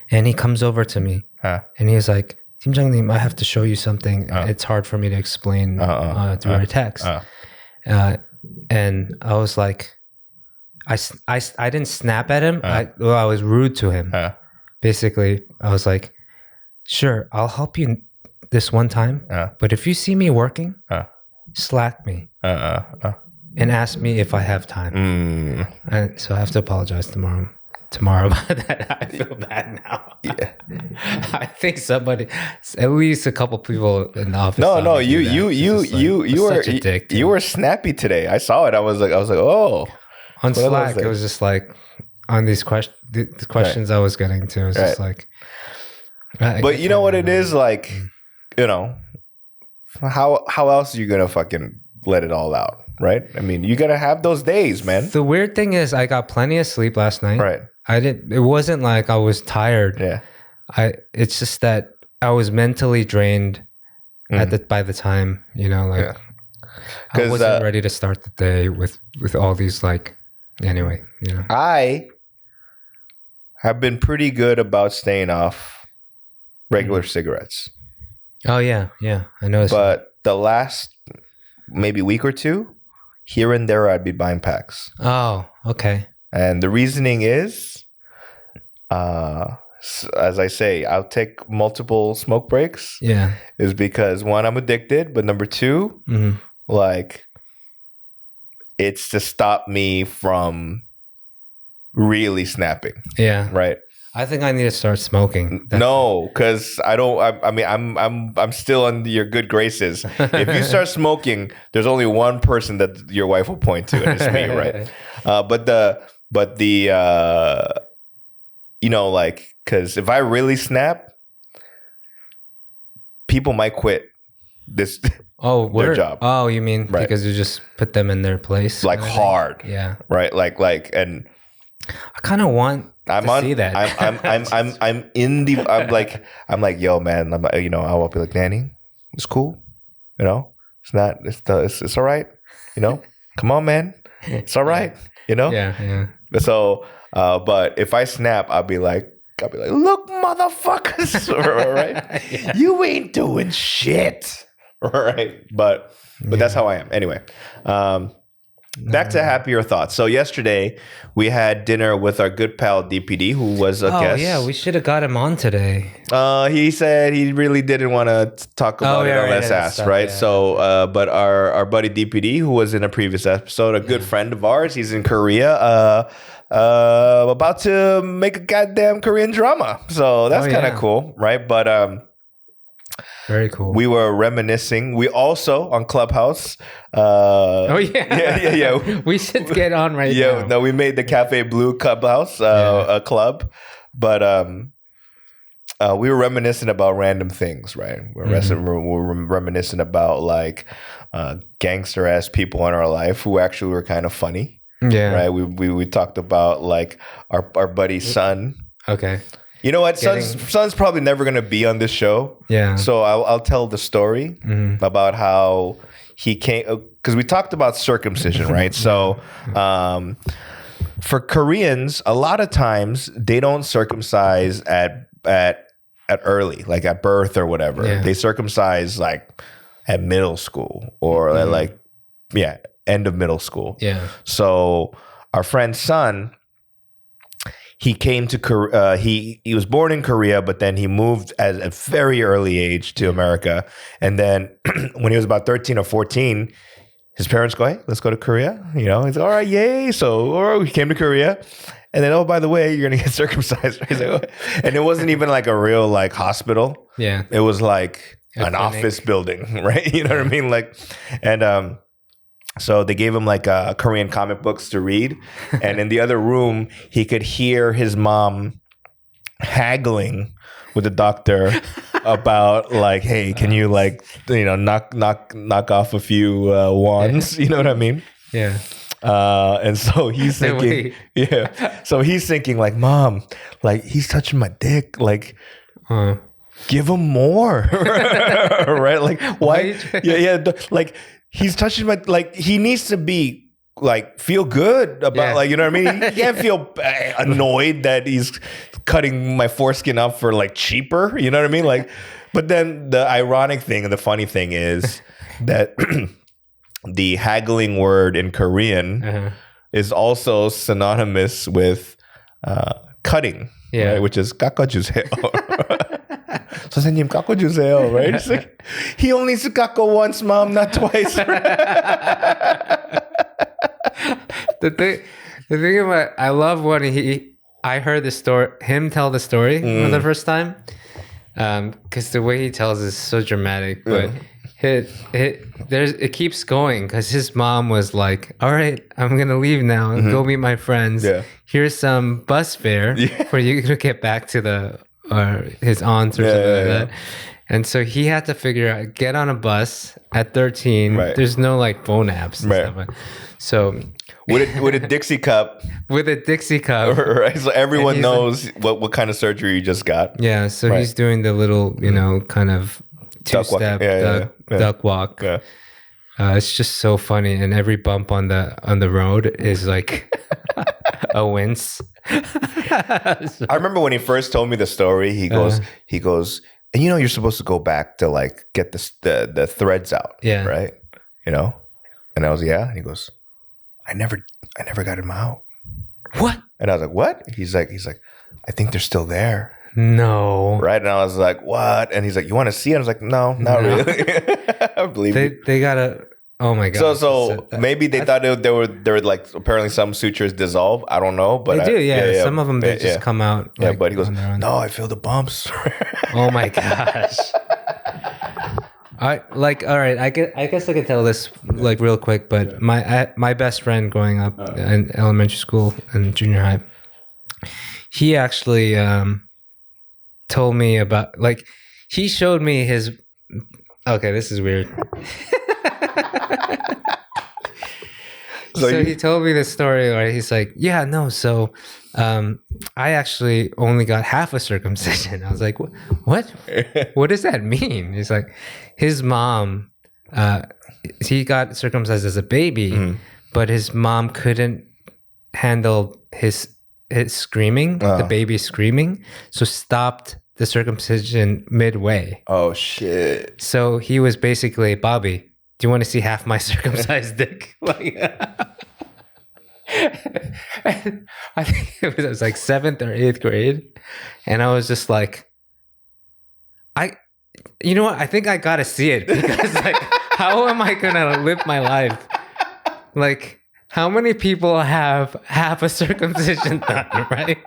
And he comes over to me and he was like, "Timjang님, I have to show you something. It's hard for me to explain through our text." And I was like, I didn't snap at him. I was rude to him. Basically, I was like, "Sure, I'll help you this one time. But if you see me working, slapped me and asked me if I have time. And so I have to apologize tomorrow about that. I feel bad now. Yeah. I think somebody, at least a couple people in the office. No, you were snappy today. I saw it. I was like, oh. On Slack, it was just like on these questions. The questions I was getting to, it was just like. But you know what it is like, you know, how else are you gonna fucking let it all out, right? I mean, you gotta have those days, man. The weird thing is, I got plenty of sleep last night. Right. It wasn't like I was tired. Yeah. It's just that I was mentally drained by the time, you know, like I wasn't ready to start the day with all these like. Anyway, you know, I have been pretty good about staying off regular cigarettes. Oh yeah, I noticed. But the last maybe week or two, here and there, I'd be buying packs. Oh, okay. And the reasoning is, as I say, I'll take multiple smoke breaks. Yeah, is because one, I'm addicted, but number two, like. It's to stop me from really snapping. Yeah. Right. I think I need to start smoking. No, because I don't. I mean, I'm still under your good graces. If you start smoking, there's only one person that your wife will point to, and it's me, right? But the you know, like, because if I really snap, people might quit this. Oh, their job. Oh, you mean because you just put them in their place, like hard? Yeah, right. Like, and I kind of want to see that. I'm in the. I'm like, yo, man. I'm, you know, I'll be like, Nanny, it's cool. You know, it's not. It's all right. You know, come on, man. It's all right. You know. Yeah. So, but if I snap, I'll be like, look, motherfuckers, right? Yeah. You ain't doing shit. Right. But that's how I am. Anyway, back to happier thoughts. So yesterday we had dinner with our good pal DPD, who was a guest. Oh yeah, we should have got him on today. He said he really didn't want to talk about it unless asked, right? Yeah. So, but our buddy DPD, who was in a previous episode, a good friend of ours, he's in Korea, about to make a goddamn Korean drama. So that's kind of cool, right? But very cool. We were reminiscing. We also on Clubhouse. Yeah. We should get on now. Yeah, no, we made the Cafe Blue Clubhouse a club, but we were reminiscing about random things, right? We're reminiscing about like gangster ass people in our life who actually were kind of funny. Yeah, right. We talked about like our buddy's son. Okay. You know what? Son's probably never going to be on this show. Yeah. So I'll tell the story about how he came, because we talked about circumcision, right? So for Koreans, a lot of times they don't circumcise at early, like at birth or whatever. Yeah. They circumcise like at middle school or at like, end of middle school. Yeah. So our friend's son, he came to Korea. He was born in Korea, but then he moved at a very early age to America. And then when he was about 13 or 14, his parents go, "Hey, let's go to Korea." You know, he's like, "All right, yay!" So he came to Korea, and then, "Oh, by the way, you're gonna get circumcised." He's like, "Oh." And it wasn't even like a real like hospital. Yeah, it was like an office building, right? You know what I mean? Like, and so they gave him like Korean comic books to read. And in the other room, he could hear his mom haggling with the doctor about like, "Hey, can you like, you know, knock off a few wands?" You know what I mean? Yeah. And so he's thinking, So he's thinking like, "Mom, like he's touching my dick. Like, give him more." Right? Like, why? Like, he's touching my, like, he needs to be like, feel good about like, you know what I mean? He can't feel annoyed that he's cutting my foreskin up for like cheaper. You know what I mean? Like, but then the ironic thing and the funny thing is that the haggling word in Korean is also synonymous with cutting, right? Which is 깎아주세요. 선생님 깎아주세요, right? He's like, he only needs to 깎아 once, mom, not twice. The thing about, I love when I heard him tell the story for the first time, because the way he tells is so dramatic, but it keeps going because his mom was like, all right, I'm gonna leave now and go meet my friends. Here's some bus fare for you to get back to his aunt or something like that. And so he had to figure out, get on a bus at 13. There's no like phone apps and stuff. So with a Dixie cup. With a Dixie cup. Right. So everyone knows like, what kind of surgery you just got. Yeah. So he's doing the little, kind of two-step duck walk. Yeah. It's just so funny. And every bump on the road is like a wince. I remember when he first told me the story, he goes, and you're supposed to go back to like get the threads out. Yeah. Right. And I was, and he goes, I never got him out. What? And I was like, what? He's like, I think they're still there. No. Right. And I was like, what? And he's like, you want to see it? I was like, no, not really. I believe they gotta. Oh my god. So maybe they thought there were like apparently some sutures dissolve. I don't know, but they do. Yeah. Some of them they just come out. Yeah, but he goes, no, I feel the bumps. Oh my gosh. All right. I guess I could tell this like real quick, but my best friend growing up in elementary school and junior high, he actually told me about he showed me his. Okay, this is weird. So he told me this story where he's like, yeah, no, so I actually only got half a circumcision. I was like, what? What does that mean? He's like, his mom, he got circumcised as a baby, but his mom couldn't handle his screaming, the baby screaming, so stopped the circumcision midway. Oh, shit. So he was basically, Bobby, do you want to see half my circumcised dick? I think it was like 7th or 8th grade. And I was just like, you know what? I think I got to see it because how am I going to live my life? Like, how many people have half a circumcision done, right?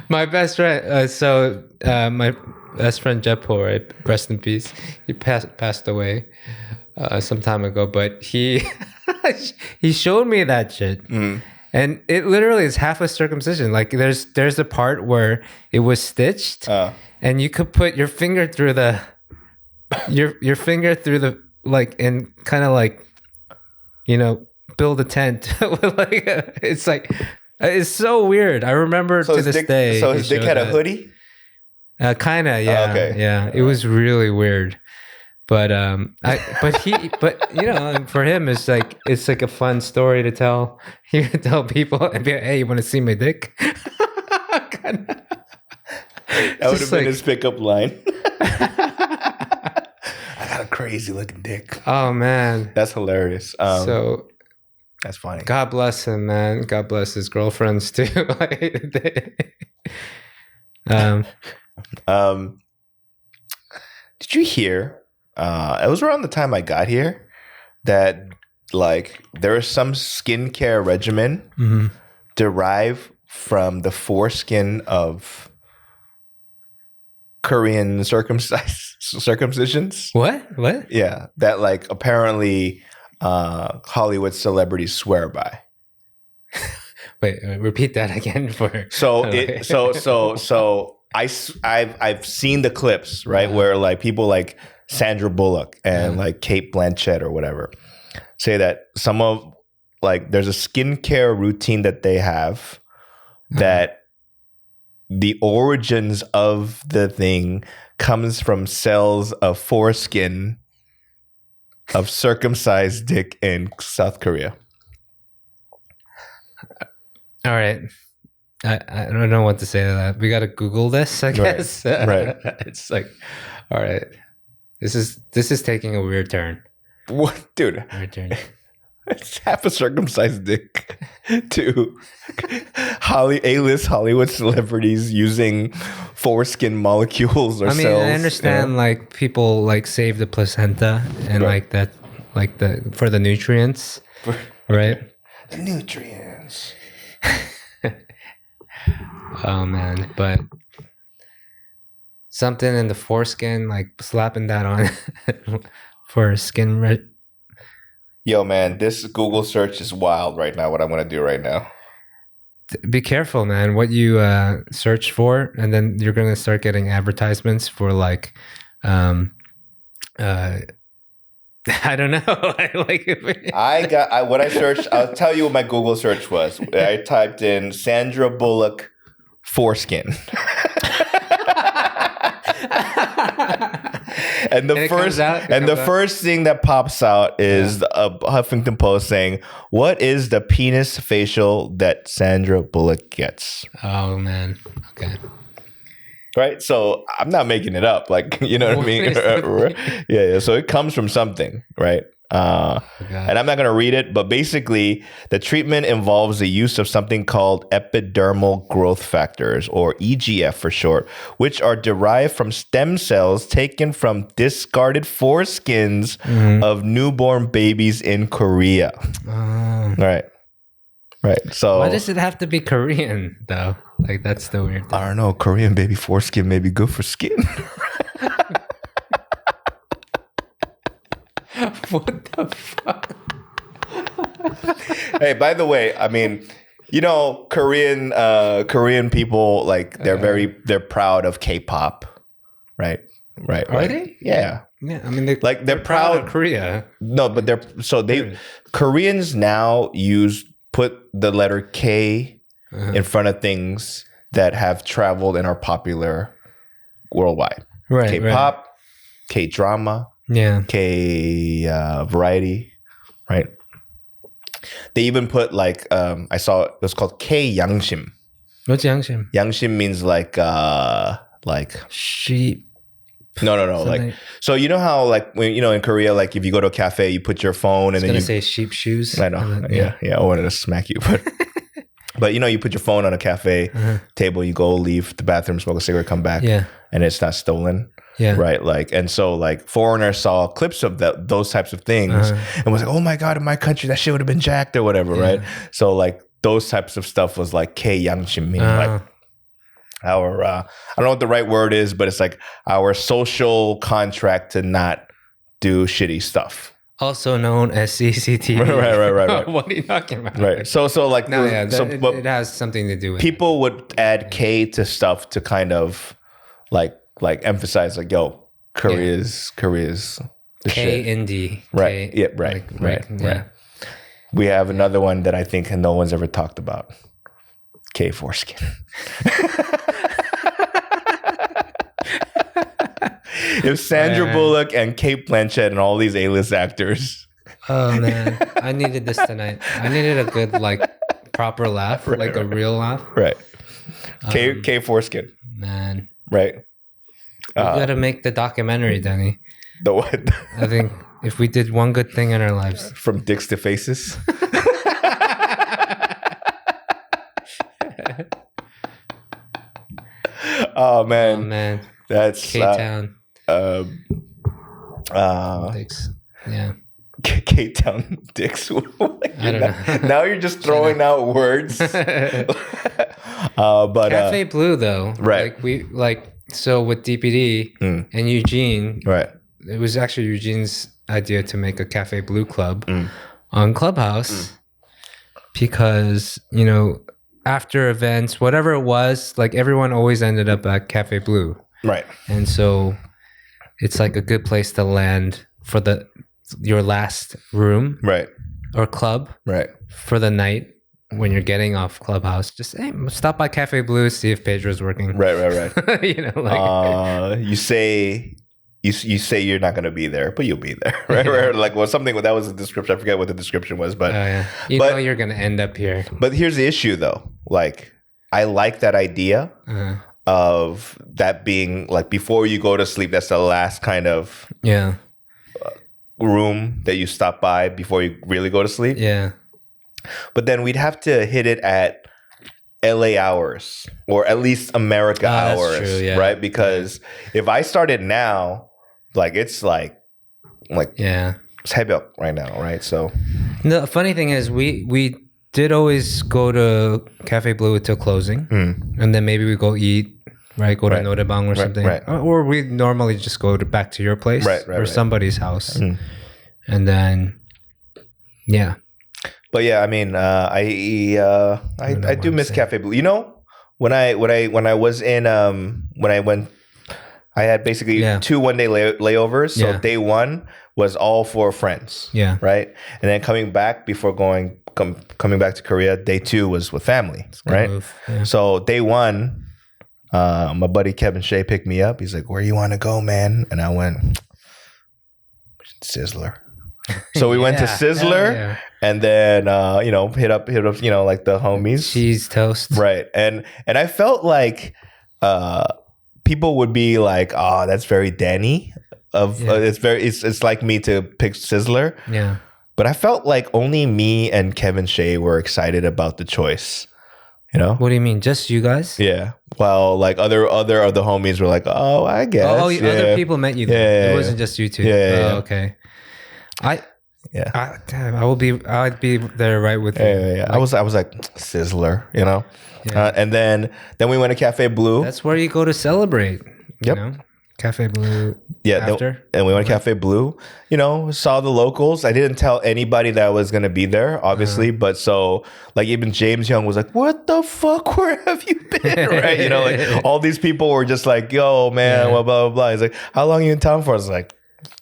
My best friend, my best friend Jepo, right? Rest in peace. He passed away some time ago, but he showed me that shit, and it literally is half a circumcision. Like there's a part where it was stitched, and you could put your finger through the and kind of build a tent. It's so weird. I remember to this day. So his dick had a hoodie? Kind of, yeah. Okay. Yeah. It was really weird. But for him it's like a fun story to tell. He would tell people and be like, hey, you want to see my dick? That would have been his pickup line. I got a crazy looking dick. Oh man. That's hilarious. That's funny. God bless him, man. God bless his girlfriends too. Did you hear? It was around the time I got here that there is some skincare regimen derived from the foreskin of Korean circumcisions. What? Yeah, that apparently Hollywood celebrities swear by. Wait, repeat that again for. I've seen the clips, right, where people like Sandra Bullock and Kate Blanchett or whatever say that some of there's a skincare routine that they have that the origins of the thing comes from cells of foreskin of circumcised dick in South Korea. All right. I don't know what to say to that. We got to Google this, I guess. Right. It's like, all right. This is taking a weird turn. What, dude? Weird turn. It's half a circumcised dick to A-list Hollywood celebrities using foreskin molecules or cells. I mean, I understand like people like save the placenta and like that, like for the nutrients, right? The nutrients. Oh man, but something in the foreskin, like slapping that on for skin. Yo, man, this Google search is wild right now. What I'm gonna do right now. Be careful, man. What you search for, and then you're gonna start getting advertisements for like, I don't know. What I searched. I'll tell you what my Google search was. I typed in Sandra Bullock foreskin. And the first thing that pops out is a Huffington Post saying, "What is the penis facial that Sandra Bullock gets?" Oh man, okay. Right, so I'm not making it up. Like, you know what I mean? Yeah. So it comes from something, right? And I'm not going to read it, but basically the treatment involves the use of something called epidermal growth factors, or EGF for short, which are derived from stem cells taken from discarded foreskins of newborn babies in Korea. Right. So why does it have to be Korean though? Like, that's the weird thing. I don't know. Korean baby foreskin may be good for skin. What the fuck? Hey, by the way, I mean, you know, Korean people, like, they're proud of K-pop, right? Are they? Yeah. Yeah, I mean, they're proud of Korea. No, but Koreans now put the letter K in front of things that have traveled and are popular worldwide. Right. K-pop, K-drama. Yeah. K variety, right? They even put like I saw it was called K Yangshim. What's Yangshim? Yangshim means like sheep. No. Like, so you know how like when in Korea, like if you go to a cafe, you put your phone and then you say sheep shoes. I know. Yeah. I wanted to smack you, but you put your phone on a cafe table, you go leave the bathroom, smoke a cigarette, come back, and it's not stolen. Yeah. Right. Like, and so like foreigners saw clips of those types of things and was like, oh my God, in my country, that shit would have been jacked or whatever. Yeah. Right. So like those types of stuff was like K Yangshim, meaning like our, I don't know what the right word is, but it's like our social contract to not do shitty stuff. Also known as CCTV. Right. What are you talking about? Right. So like, no, yeah, it has something to do with people would add K to stuff to kind of like emphasize like, yo, Korea's the K shit. and D. Right. K, Yeah. Right. Right. We have another one that I think no one's ever talked about. K foreskin. If Sandra Bullock and Kate Blanchett and all these A-list actors. Oh man, I needed this tonight. I needed a good proper laugh, a real laugh. Right. K foreskin. Man. Right. We gotta make the documentary, Danny. The what? I think if we did one good thing in our lives. From dicks to faces. Oh man. That's K-Town. Dicks. Yeah. K-Town dicks. I don't know. Now you're just throwing out words. But Cafe Blue though. Right. So with DPD and Eugene, right? It was actually Eugene's idea to make a Cafe Blue club on Clubhouse because, after events, whatever it was, like everyone always ended up at Cafe Blue. Right. And so it's like a good place to land for your last room. Right. Or club. Right. For the night. When you're getting off Clubhouse, just stop by Cafe Blue, see if Pedro's working. Right. You say you're not gonna be there, but you'll be there, right? Right. Like, something that was the description. I forget what the description was, but you know you're gonna end up here. But here's the issue, though. Like, I like that idea of that being like before you go to sleep. That's the last kind of room that you stop by before you really go to sleep. Yeah. But then we'd have to hit it at LA hours or at least America hours, true, yeah. right? Because if I started now, like it's like it's 새벽 right now, right? So the funny thing is we did always go to Cafe Blue until closing, and then maybe we go eat, right? Go to Norebang or something, or we normally just go back to your place or somebody's house, and then But yeah, I mean, I do miss Cafe Blue. You know, when I was in when I went, I had basically 2 one-day layovers. So day 1 was all for friends. Yeah. Right. And then coming back before coming back to Korea, day 2 was with family. Right. Yeah. So day 1, my buddy Kevin Shea picked me up. He's like, "Where you want to go, man?" And I went, Sizzler. So we went to Sizzler and then hit up like the homies. Cheese toast. Right. And I felt like people would be like, "Oh, that's very Danny." It's like me to pick Sizzler. Yeah. But I felt like only me and Kevin Shea were excited about the choice. You know? What do you mean? Just you guys? Yeah. Well, like other homies were like, "Oh, I guess." Other people met you there. Yeah, it wasn't just you two. Yeah. Okay. I'd be there right with you. Yeah. Like, I was like Sizzler, you know. Yeah. And then we went to Cafe Blue. That's where you go to celebrate. You know? Cafe Blue. Yeah, and we went to Cafe Blue. You know, saw the locals. I didn't tell anybody that I was gonna be there, obviously. But so, like, even James Young was like, "What the fuck? Where have you been?" Right? You know, like all these people were just like, "Yo, man, blah blah blah." He's like, "How long are you in town for?" I was like,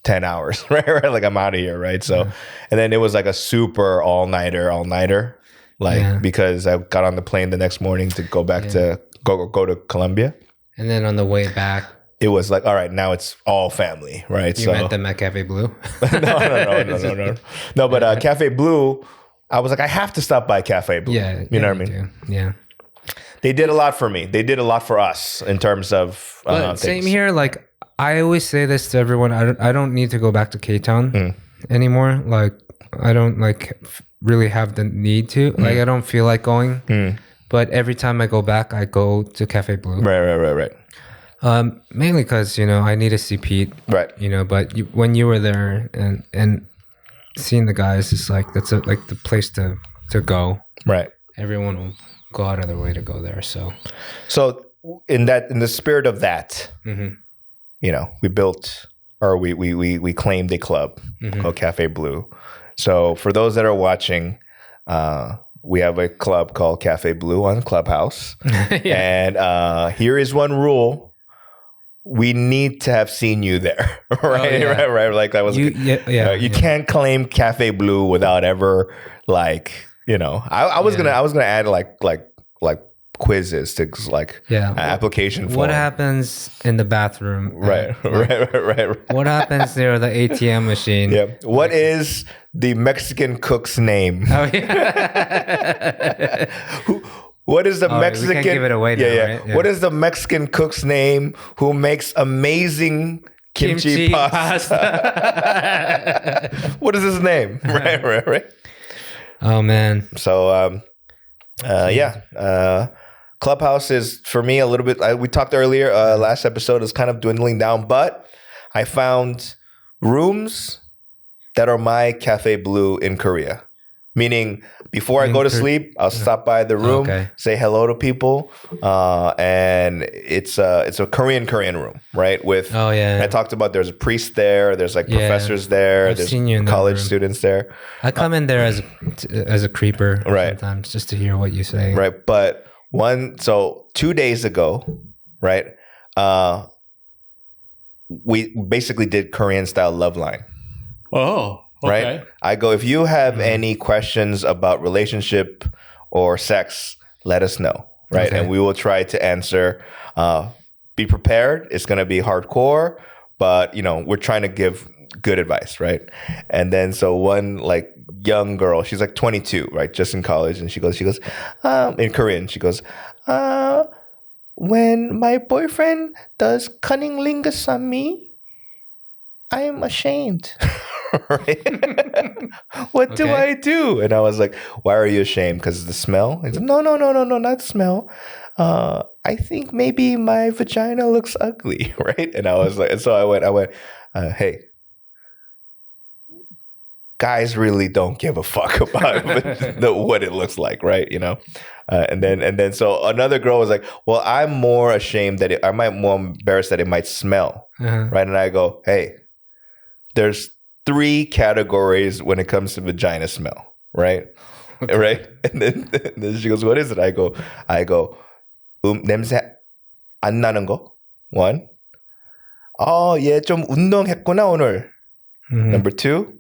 10 hours, right? Like I'm out of here, right? So, and then it was like a super all-nighter, like because I got on the plane the next morning to go back to go to Colombia. And then on the way back, it was like, all right, now it's all family, right? You met them at Cafe Blue? No. No, but Cafe Blue, I was like, I have to stop by Cafe Blue. Yeah, you know what I mean? Yeah. They did a lot for me. They did a lot for us in terms of same here. Like I always say this to everyone. I don't need to go back to K-Town anymore. Like I don't really have the need to. Like I don't feel like going. But every time I go back, I go to Cafe Blue. Right. Mainly because I need to see Pete. Right. But when you were there and seeing the guys, it's like that's like the place to go. Right. Everyone will go out of their way to go there. So in the spirit of that, we built or we claimed a club called Cafe Blue. So for those that are watching, we have a club called Cafe Blue on Clubhouse. And here is one rule. We need to have seen you there, right? Oh, yeah. Right. Like that was. You can't claim Cafe Blue without ever I was gonna add like quizzes to application form. What happens in the bathroom? Right. What happens near the ATM machine? Yeah. What is the Mexican cook's name? Oh yeah. What is the Mexican? We can't give it away now, right? Yeah. What is the Mexican cook's name who makes amazing kimchi pasta? What is his name? Right. Oh man. So Clubhouse is for me a little bit. We talked earlier. Last episode is kind of dwindling down, but I found rooms that are my Cafe Blue in Korea. Meaning, before I go to sleep, I'll stop by the room, say hello to people, and it's a Korean room, right? With I talked about there's a priest there, there's like professors there, there's college students there. I come in there as a creeper sometimes just to hear what you say. Right, but 2 days ago, right? We basically did Korean style love line. Oh. Okay. Right? I go, if you have any questions about relationship or sex, let us know. Right. Okay. And we will try to answer. Be prepared. It's going to be hardcore, but we're trying to give good advice. Right. And then so one young girl, she's 22, right? Just in college. And she goes, in Korean, she goes, when my boyfriend does cunnilingus on me, I am ashamed. Right? What do I do? And I was like, why are you ashamed? Because the smell? He's like, no, not the smell. I think maybe my vagina looks ugly, right? And I was like, and so I went, hey, guys really don't give a fuck about what it looks like, right? You know? And then so another girl was like, well, I'm more ashamed that I might more embarrassed that it might smell, right? And I go, hey, there's 3 categories when it comes to vagina smell, right? Okay. Right? And then she goes, what is it? I go, 냄새 안 나는 거? 1. 얘 좀 운동했구나 오늘. Number 2.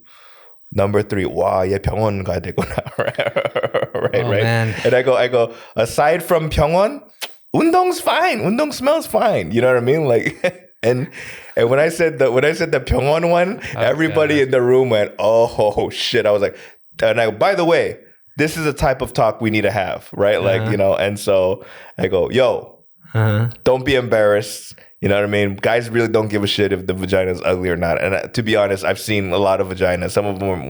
Number 3. 와, 얘 병원 가야 되구나. right. Man. And I go, aside from 병원, 운동's fine. 운동 smells fine. You know what I mean? Like, and when I said the 병원 one, everybody in the room went, oh shit. I was like, by the way, this is a type of talk we need to have, right? Like, you know, and so I go, yo, don't be embarrassed. You know what I mean? Guys really don't give a shit if the vagina is ugly or not. And to be honest, I've seen a lot of vaginas. Some of them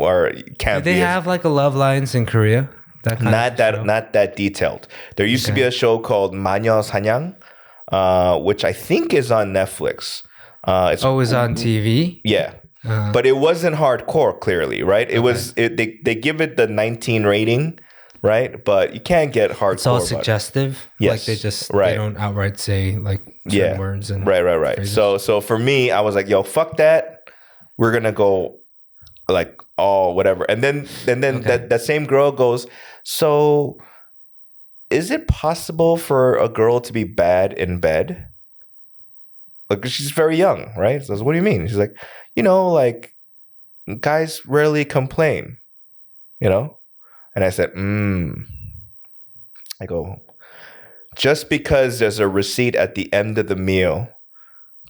can't be. Do they have like a Love Lines in Korea? Not that detailed. There used to be a show called 마녀 사냥, which I think is on Netflix. It's on TV? Yeah. But it wasn't hardcore, clearly, right? It was. They give it the 19 rating, right? But you can't get hardcore. It's all suggestive. Yes, like they don't outright say like certain words and right. phrases. So for me, I was like, yo, fuck that. We're gonna go like whatever. And then that same girl goes, so is it possible for a girl to be bad in bed? Like, she's very young, right? So I was, what do you mean? She's like, you know, like, guys rarely complain, you know? And I said, I go, just because there's a receipt at the end of the meal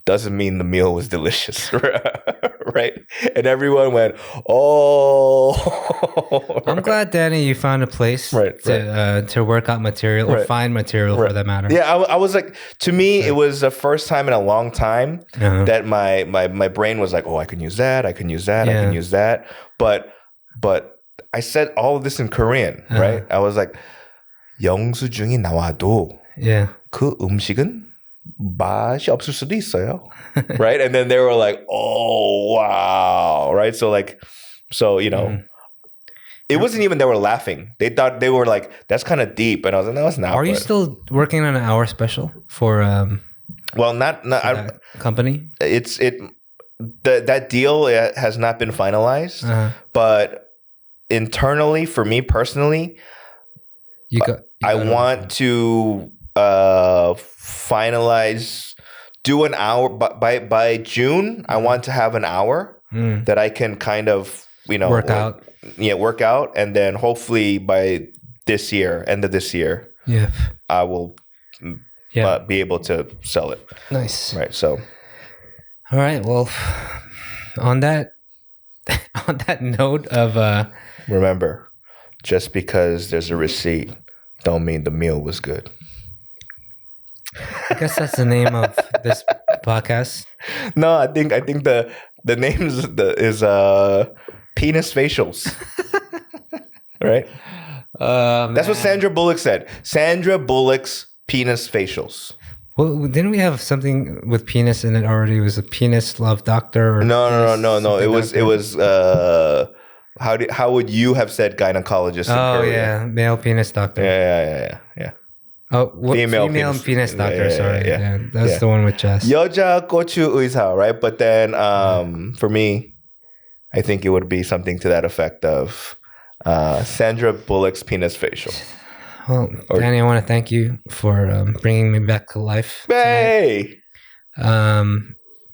doesn't mean the meal was delicious, right? And everyone went, oh. I'm glad, Danny, you found a place to work out material or find material for that matter. Yeah, I was like, to me, it was the first time in a long time that my brain was like, oh, I can use that, I can use that, I can use that. But I said all of this in Korean, right? I was like, 영수증이 나와도 그 음식은 맛이 없을 수도 있어요. Right? And then they were like, oh, wow. Right? So you know, it wasn't even they were laughing. They thought they were like, that's kind of deep. And I was like, no, it's not. Are you still working on an hour special for well, not that company? That deal has not been finalized. But internally, for me personally, I want to finalize, do an hour by June. I want to have an hour that I can kind of, you know, work out, and then hopefully by this year, end of this year, I will be able to sell it. Nice, right? So, all right. Well, on that note of remember, just because there's a receipt don't mean the meal was good. I guess that's the name of this podcast. No, I think the name is penis facials. Right? That's what Sandra Bullock said. Sandra Bullock's penis facials. Well, didn't we have something with penis in it already? It was a penis love doctor? Or no. It was how would you have said gynecologist in Korea? Yeah, male penis doctor. Yeah. Oh, female penis doctor. Sorry, that's the one with chest. 여자 고추 의사, right? But then, for me, I think it would be something to that effect of Sandra Bullock's penis facial. Well, Danny, I want to thank you for bringing me back to life. Hey.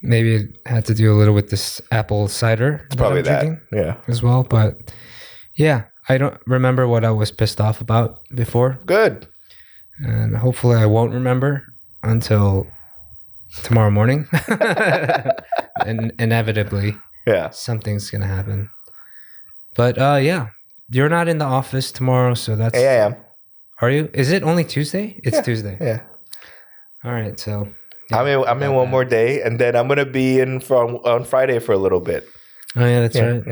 Maybe it had to do a little with this apple cider. It's probably that. Yeah. As well, but yeah, I don't remember what I was pissed off about before. Good. And hopefully I won't remember until tomorrow morning. And inevitably, something's going to happen. But you're not in the office tomorrow, so that's... Hey, I am. Are you? Is it only Tuesday? It's Tuesday. Yeah. All right, so... I'm in one more day, and then I'm going to be in on Friday for a little bit. Oh yeah, that's right.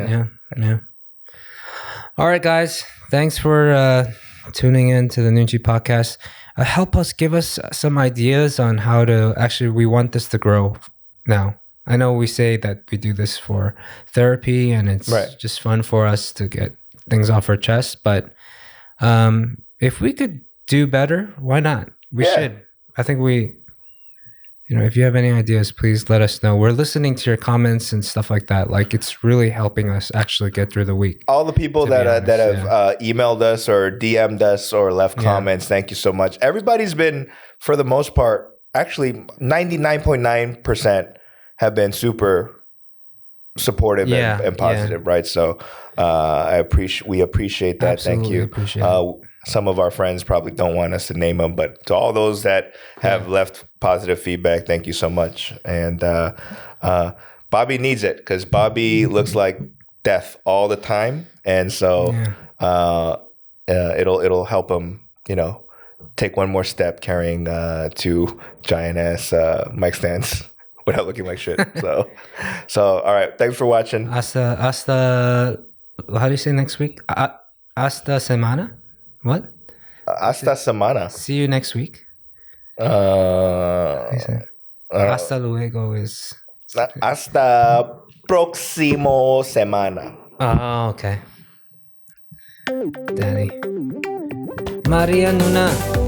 Yeah. All right, guys. Thanks for tuning in to the Noonchi Podcast. Help us, give us some ideas on how to actually. We want this to grow now. I know we say that we do this for therapy and it's just fun for us to get things off our chest. But if we could do better, why not? We should. I think if you have any ideas, please let us know. We're listening to your comments and stuff like that. Like, it's really helping us actually get through the week. All the people that have emailed us or DM'd us or left comments, thank you so much. Everybody's been, for the most part, actually 99.9% have been super supportive and positive, right? So we appreciate that. Absolutely thank you. Appreciate it. Some of our friends probably don't want us to name them, but to all those that have left positive feedback, thank you so much. And Bobby needs it because Bobby looks like death all the time, and so it'll help him, take one more step carrying two giant ass mic stands without looking like shit. So all right, thanks for watching. Hasta. How do you say next week? Hasta semana. What? Hasta semana. See you next week. Hasta luego is... Hasta próximo semana. Oh, okay. Danny. Maria Nuna.